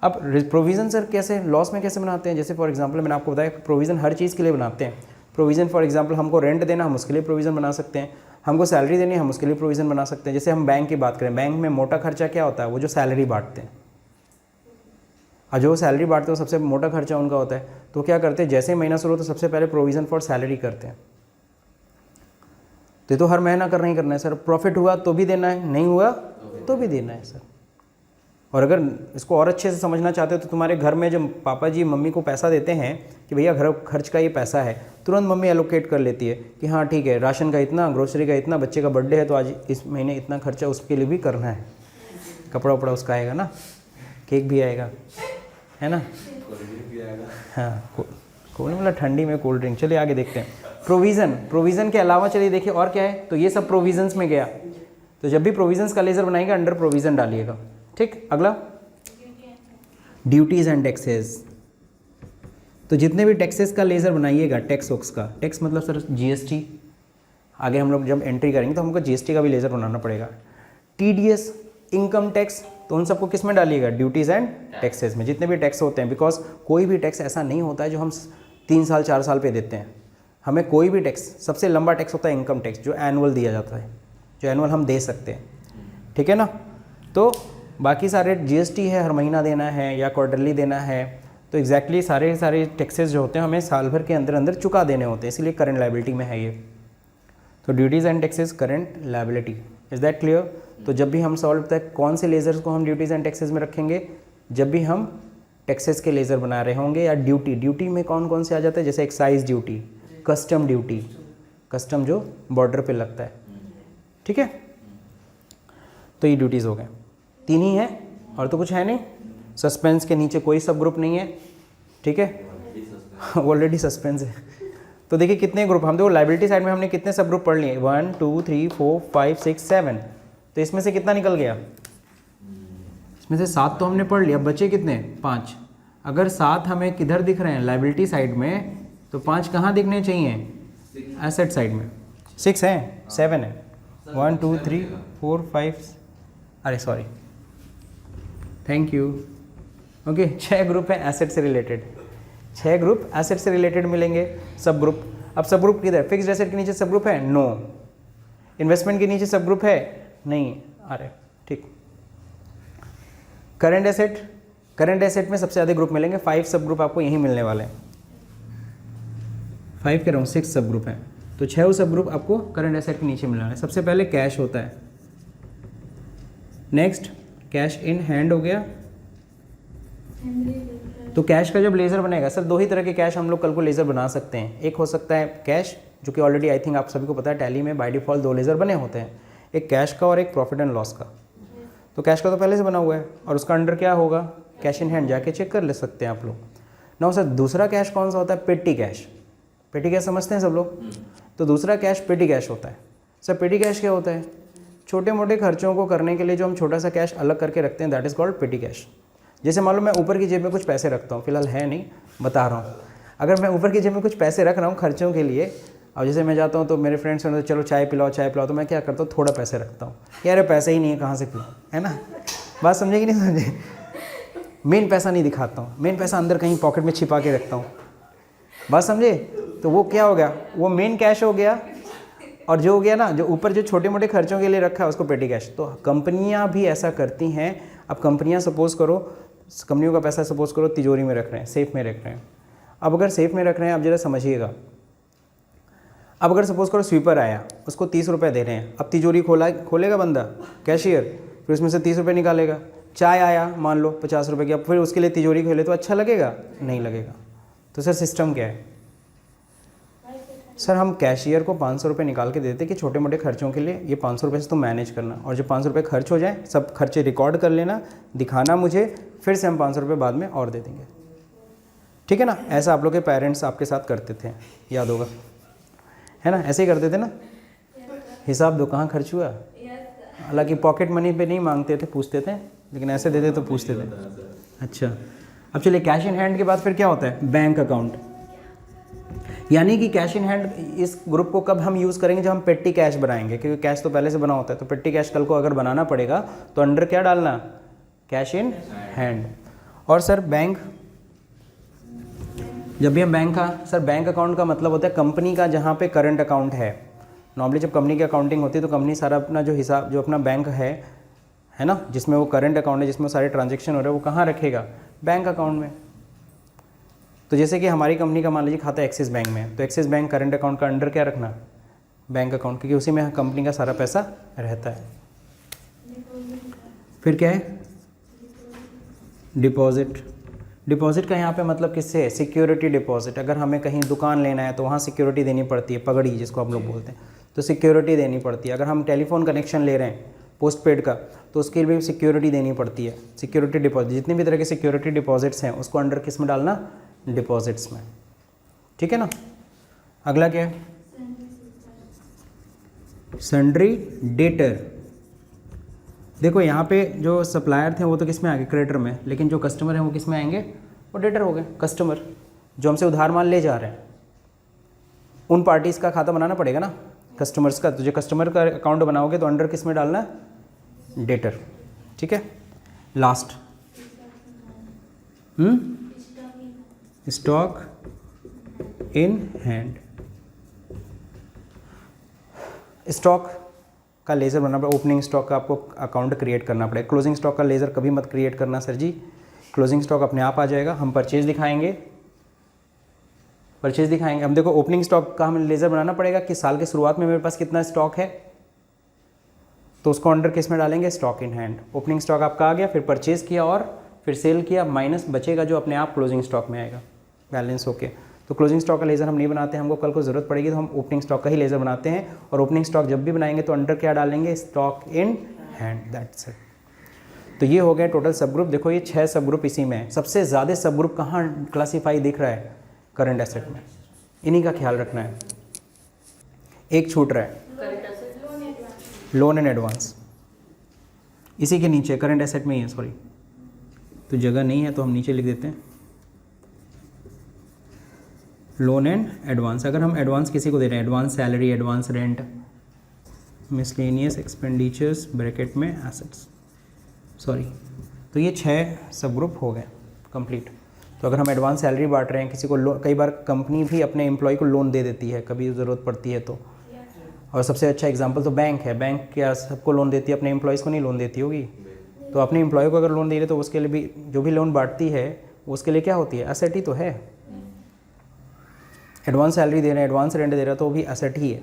अब प्रोविज़न सर कैसे, लॉस में कैसे बनाते हैं? जैसे फॉर एग्जांपल मैंने आपको बताया प्रोविज़न हर चीज़ के लिए बनाते हैं। प्रोविज़न फॉर एग्जांपल हमको रेंट देना, हम उसके लिए प्रोविज़न बना सकते हैं, हमको सैलरी देनी है, हम उसके लिए प्रोविज़न बना सकते हैं। जैसे हम बैंक की बात करें, बैंक में मोटा खर्चा क्या होता है, वो जो सैलरी बांटते हैं, और जो सैलरी बांटते हैं वो सबसे मोटा खर्चा उनका होता है। तो क्या करते हैं, जैसे महीना शुरू हो तो सबसे पहले प्रोविज़न फॉर सैलरी करते हैं। तो हर महीना करना ही करना है सर, प्रॉफिट हुआ तो भी देना है, नहीं हुआ तो भी देना है सर। और अगर इसको और अच्छे से समझना चाहते हो तो तुम्हारे घर में जब पापा जी मम्मी को पैसा देते हैं कि भैया घर खर्च का ये पैसा है, तुरंत मम्मी एलोकेट कर लेती है कि हाँ ठीक है, राशन का इतना, ग्रोसरी का इतना, बच्चे का बर्थडे है तो आज इस महीने इतना खर्चा उसके लिए भी करना है, कपड़ा वपड़ा उसका आएगा ना, केक भी आएगा, है ना, हाँ कोल्ड मतलब ठंडी में कोल्ड ड्रिंक। चलिए आगे देखते हैं। प्रोविज़न, प्रोविज़न के अलावा चलिए देखिए और क्या है, तो ये सब प्रोविज़न्स में गया। तो जब भी प्रोविज़न्स का लेजर बनाएगा अंडर प्रोविज़न डालिएगा, ठीक। अगला ड्यूटीज़ एंड टैक्सेस। तो जितने भी टैक्सेस का लेजर बनाइएगा, टैक्स वक्स का, टैक्स मतलब सर जीएसटी, आगे हम लोग जब एंट्री करेंगे तो हमको जीएसटी का भी लेजर बनाना पड़ेगा। टीडीएस, इनकम टैक्स, तो उन सबको किस में डालिएगा, ड्यूटीज़ एंड टैक्सेस में, जितने भी टैक्स होते हैं। बिकॉज कोई भी टैक्स ऐसा नहीं होता है जो हम 3 साल 4 साल पे देते हैं। हमें कोई भी टैक्स, सबसे लंबा टैक्स होता है इनकम टैक्स, जो एनुअल दिया जाता है, जो एनुअल हम दे सकते हैं, ठीक है ना। तो बाकी सारे जीएसटी है, हर महीना देना है या क्वार्टरली देना है, तो एग्जैक्टली सारे सारे टैक्सेस जो होते हैं हमें साल भर के अंदर अंदर चुका देने होते हैं, इसलिए करंट लायबिलिटी में है ये। तो duties and taxes current liability, is that clear? तो जब भी हम सॉल्व करते हैं कौन से लेजर्स को हम ड्यूटीज़ एंड टैक्सेस में रखेंगे, जब भी हम टैक्सेस के लेज़र बना रहे होंगे, या ड्यूटी में कौन कौन से आ जाते हैं, जैसे excise duty, custom duty, custom जो बॉर्डर पे लगता है, ठीक है। तो ये ड्यूटीज़ हो गए, 3 ही हैं और तो कुछ है नहीं। सस्पेंस के नीचे कोई सब ग्रुप नहीं है, ठीक है, ऑलरेडी सस्पेंस है। तो देखिए कितने ग्रुप, हम देखो लाइबिलिटी साइड में हमने कितने सब ग्रुप पढ़ लिए, 1 2 3 4 5 6 7। तो इसमें से कितना निकल गया, इसमें से 7 तो हमने पढ़ लिया, बचे कितने, 5। अगर 7 हमें किधर दिख रहे हैं, लाइबिलिटी साइड में, तो 5 कहाँ दिखने चाहिए, एसेट साइड में। 6 है, 7 है, 1 2 3 4 5, अरे sorry, thank you. Okay, 6 group हैं एसेट से रिलेटेड, 6 ग्रुप एसेट से रिलेटेड मिलेंगे, सब ग्रुप। अब सब ग्रुप किधर, फिक्स्ड एसेट के नीचे सब ग्रुप है, नो। इन्वेस्टमेंट के नीचे सब ग्रुप है, नहीं, अरे ठीक। करंट एसेट, करंट एसेट में सबसे ज़्यादा ग्रुप मिलेंगे, 5 सब ग्रुप आपको यहीं मिलने वाले हैं। 5 कह रहा हूँ, 6 सब ग्रुप हैं, तो 6 सब ग्रुप आपको करंट एसेट के नीचे मिलने वाले हैं। सबसे पहले कैश होता है, नेक्स्ट कैश इन हैंड हो गया। तो कैश का जब लेज़र बनेगा, सर 2 ही तरह के कैश हम लोग कल को लेज़र बना सकते हैं। एक हो सकता है कैश, जो कि ऑलरेडी आई थिंक आप सभी को पता है, टैली में बाय डिफ़ॉल्ट 2 लेज़र बने होते हैं, एक कैश का और एक प्रॉफिट एंड लॉस का। तो कैश का तो पहले से बना हुआ है, और उसका अंडर क्या होगा, कैश इन हैंड, जाके चेक कर ले सकते हैं आप लोग। ना सर दूसरा कैश कौन सा होता है, पेटी कैश। पेटी कैश समझते हैं सब लोग? तो दूसरा कैश पेटी कैश होता है। सर पेटी कैश क्या होता है, छोटे मोटे खर्चों को करने के लिए जो हम छोटा सा कैश अलग करके रखते हैं, दैट इज़ कॉल्ड पेटी कैश। जैसे मान लो मैं ऊपर की जेब में कुछ पैसे रखता हूँ, फिलहाल है नहीं, बता रहा हूँ। अगर मैं ऊपर की जेब में कुछ पैसे रख रहा हूँ खर्चों के लिए, और जैसे मैं जाता हूँ तो मेरे फ्रेंड्स ने तो चलो चाय पिलाओ चाय पिलाओ, तो मैं क्या करता हूँ, थोड़ा पैसे रखता हूँ, यार पैसे ही नहीं है कहाँ से पिलाऊँ, है ना। बात समझे कि नहीं समझे? मेन पैसा नहीं दिखाता हूँ, मेन पैसा अंदर कहीं पॉकेट में छिपा के रखता हूँ। बात समझे? तो वो क्या हो गया, वो मेन कैश हो गया, और जो हो गया ना, जो ऊपर जो छोटे मोटे खर्चों के लिए रखा है उसको पेटी कैश। तो कंपनियां भी ऐसा करती हैं। अब कंपनियां सपोज करो, कंपनियों का पैसा सपोज करो तिजोरी में रख रहे हैं, सेफ में रख रहे हैं। अब अगर सेफ में रख रहे हैं, आप जरा समझिएगा, अब अगर सपोज करो स्वीपर आया, उसको 30 रुपये दे रहे हैं, अब तिजोरी खोलेगा बंदा कैशियर, फिर उसमें से 30 रुपये निकालेगा। चाय आया मान लो 50 रुपये की, अब फिर उसके लिए तिजोरी खोले तो अच्छा लगेगा? नहीं लगेगा। तो सर सिस्टम क्या है, सर हम कैशियर को 500 रुपये निकाल के देते कि छोटे मोटे खर्चों के लिए ये 500 रुपये से तुम मैनेज करना, और जब 500 रुपये खर्च हो जाए सब खर्चे रिकॉर्ड कर लेना, दिखाना मुझे, फिर से हम 500 रुपये बाद में और दे देंगे, ठीक है ना। ऐसा आप लोग के पेरेंट्स आपके साथ करते थे, याद होगा, है ना, ऐसे ही करते थे ना। हिसाब दो कहाँ खर्च हुआ, हालांकि पॉकेट मनी पे नहीं मांगते थे, पूछते थे, लेकिन ऐसे देते तो पूछते थे। अच्छा, अब चलिए कैश इन हैंड के बाद फिर क्या होता है, बैंक अकाउंट। यानी कि कैश इन हैंड इस ग्रुप को कब हम यूज़ करेंगे, जब हम पेटी कैश बनाएंगे, क्योंकि कैश तो पहले से बना होता है। तो पेटी कैश कल को अगर बनाना पड़ेगा तो अंडर क्या डालना, कैश इन हैंड। और सर बैंक, जब भी हम बैंक का, सर बैंक अकाउंट का मतलब होता है कंपनी का जहाँ पे करंट अकाउंट है। नॉर्मली जब कंपनी की अकाउंटिंग होती है तो कंपनी सारा अपना जो हिसाब, जो अपना बैंक है ना, जिसमें वो करंट अकाउंट है, जिसमें सारे ट्रांजेक्शन हो रहे हैं, वो कहाँ रखेगा, बैंक अकाउंट में। तो जैसे कि हमारी कंपनी का मान लीजिए खाता एक्सिस बैंक में, तो एक्सिस बैंक करंट अकाउंट का अंडर क्या रखना, बैंक अकाउंट, क्योंकि उसी में कंपनी का सारा पैसा रहता है। फिर क्या है, डिपॉजिट। डिपॉजिट का यहाँ पे मतलब किससे है, सिक्योरिटी डिपॉजिट। अगर हमें कहीं दुकान लेना है तो वहाँ सिक्योरिटी देनी पड़ती है, पगड़ी जिसको हम लोग बोलते हैं, तो सिक्योरिटी देनी पड़ती है। अगर हम टेलीफोन कनेक्शन ले रहे हैं पोस्ट पेड का, तो उसके लिए भी सिक्योरिटी देनी पड़ती है, सिक्योरिटी डिपॉजिट। जितने भी तरह के सिक्योरिटी डिपॉजिट्स हैं उसको अंडर किस में डालना, डिपॉजिट्स में, ठीक है ना। अगला क्या है, सन्ड्री डेटर। देखो यहाँ पे जो सप्लायर थे वो तो किस में आ गए, क्रेडिटर में, लेकिन जो कस्टमर हैं वो किस में आएंगे, वो डेटर हो गए। कस्टमर जो हमसे उधार माल ले जा रहे हैं, उन पार्टीज़ का खाता बनाना पड़ेगा ना, कस्टमर्स का। तो जो कस्टमर का अकाउंट बनाओगे तो अंडर किस में डालना, डेटर, ठीक है। Last stock in hand. Stock का लेज़र बनाना पड़ेगा, ओपनिंग स्टॉक का आपको अकाउंट क्रिएट करना पड़ेगा। क्लोजिंग स्टॉक का लेज़र कभी मत क्रिएट करना सर जी, क्लोजिंग स्टॉक अपने आप आ जाएगा। हम परचेज दिखाएंगे, हम देखो ओपनिंग स्टॉक का हमें लेज़र बनाना पड़ेगा कि साल के शुरुआत में मेरे पास कितना स्टॉक है, तो उसको अंडर किस में डालेंगे, stock in hand. Opening stock आपका आ गया, फिर परचेज किया और फिर सेल किया, माइनस बचेगा जो अपने आप क्लोजिंग स्टॉक में आएगा, बैलेंस होके। तो क्लोजिंग स्टॉक का लेज़र हम नहीं बनाते, हमको कल को ज़रूरत पड़ेगी तो हम ओपनिंग स्टॉक का ही लेज़र बनाते हैं। और ओपनिंग स्टॉक जब भी बनाएंगे तो अंडर क्या डालेंगे, stock in hand, that's it. तो ये हो गया टोटल सब ग्रुप। देखो ये 6 सब ग्रुप इसी में है। सबसे ज़्यादा सब ग्रुप कहाँ क्लासीफाई दिख रहा है, करंट एसेट में। इन्हीं का ख्याल रखना है। एक छूट रहा है, लोन एंड एडवांस, इसी के नीचे करंट एसेट में ही है, सॉरी तो जगह नहीं है तो हम नीचे लिख देते हैं लोन एंड एडवांस। अगर हम एडवांस किसी को दे रहे हैं, advance salary, advance rent, miscellaneous expenditures bracket में एसेट्स, सॉरी, तो ये 6 सब ग्रुप हो गए कंप्लीट। तो अगर हम एडवांस सैलरी बांट रहे हैं किसी को, कई बार कंपनी भी अपने एम्प्लॉय को लोन दे देती है कभी ज़रूरत पड़ती है तो। और सबसे अच्छा एग्जांपल तो बैंक है। बैंक क्या सबको लोन देती है, अपने एम्प्लॉयज़ को नहीं लोन देती होगी। तो अपने एम्प्लॉय को अगर लोन दे रहे तो उसके लिए भी, जो भी लोन बांटती है उसके लिए क्या होती है, एसेट ही तो है। एडवांस सैलरी दे रहे हैं, एडवांस रेंट दे रहा है तो वो भी एसेट ही है।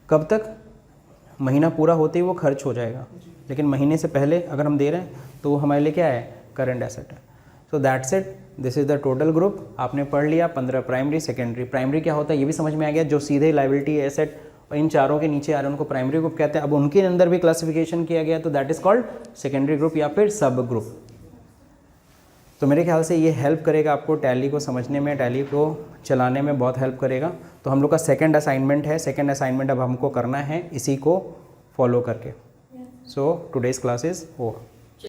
कब तक, महीना पूरा होते ही वो खर्च हो जाएगा, लेकिन महीने से पहले अगर हम दे रहे हैं तो वो हमारे लिए क्या है, करंट एसेट है। So that's it, this is the total group. आपने पढ़ लिया 15 प्राइमरी, सेकेंडरी। प्राइमरी क्या होता है ये भी समझ में आ गया, जो सीधे लायबिलिटी, एसेट और इन चारों के नीचे आ रहे हैं उनको प्राइमरी ग्रुप कहते हैं। अब उनके अंदर भी क्लासिफिकेशन किया गया तो that is called secondary group या फिर सब ग्रुप। तो मेरे ख्याल से ये हेल्प करेगा आपको टैली को समझने में, टैली को चलाने में बहुत हेल्प करेगा। तो हम लोग का सेकंड असाइनमेंट है, सेकंड असाइनमेंट अब हमको करना है इसी को फॉलो करके। सो टुडेज़ क्लास इज़ ओवर।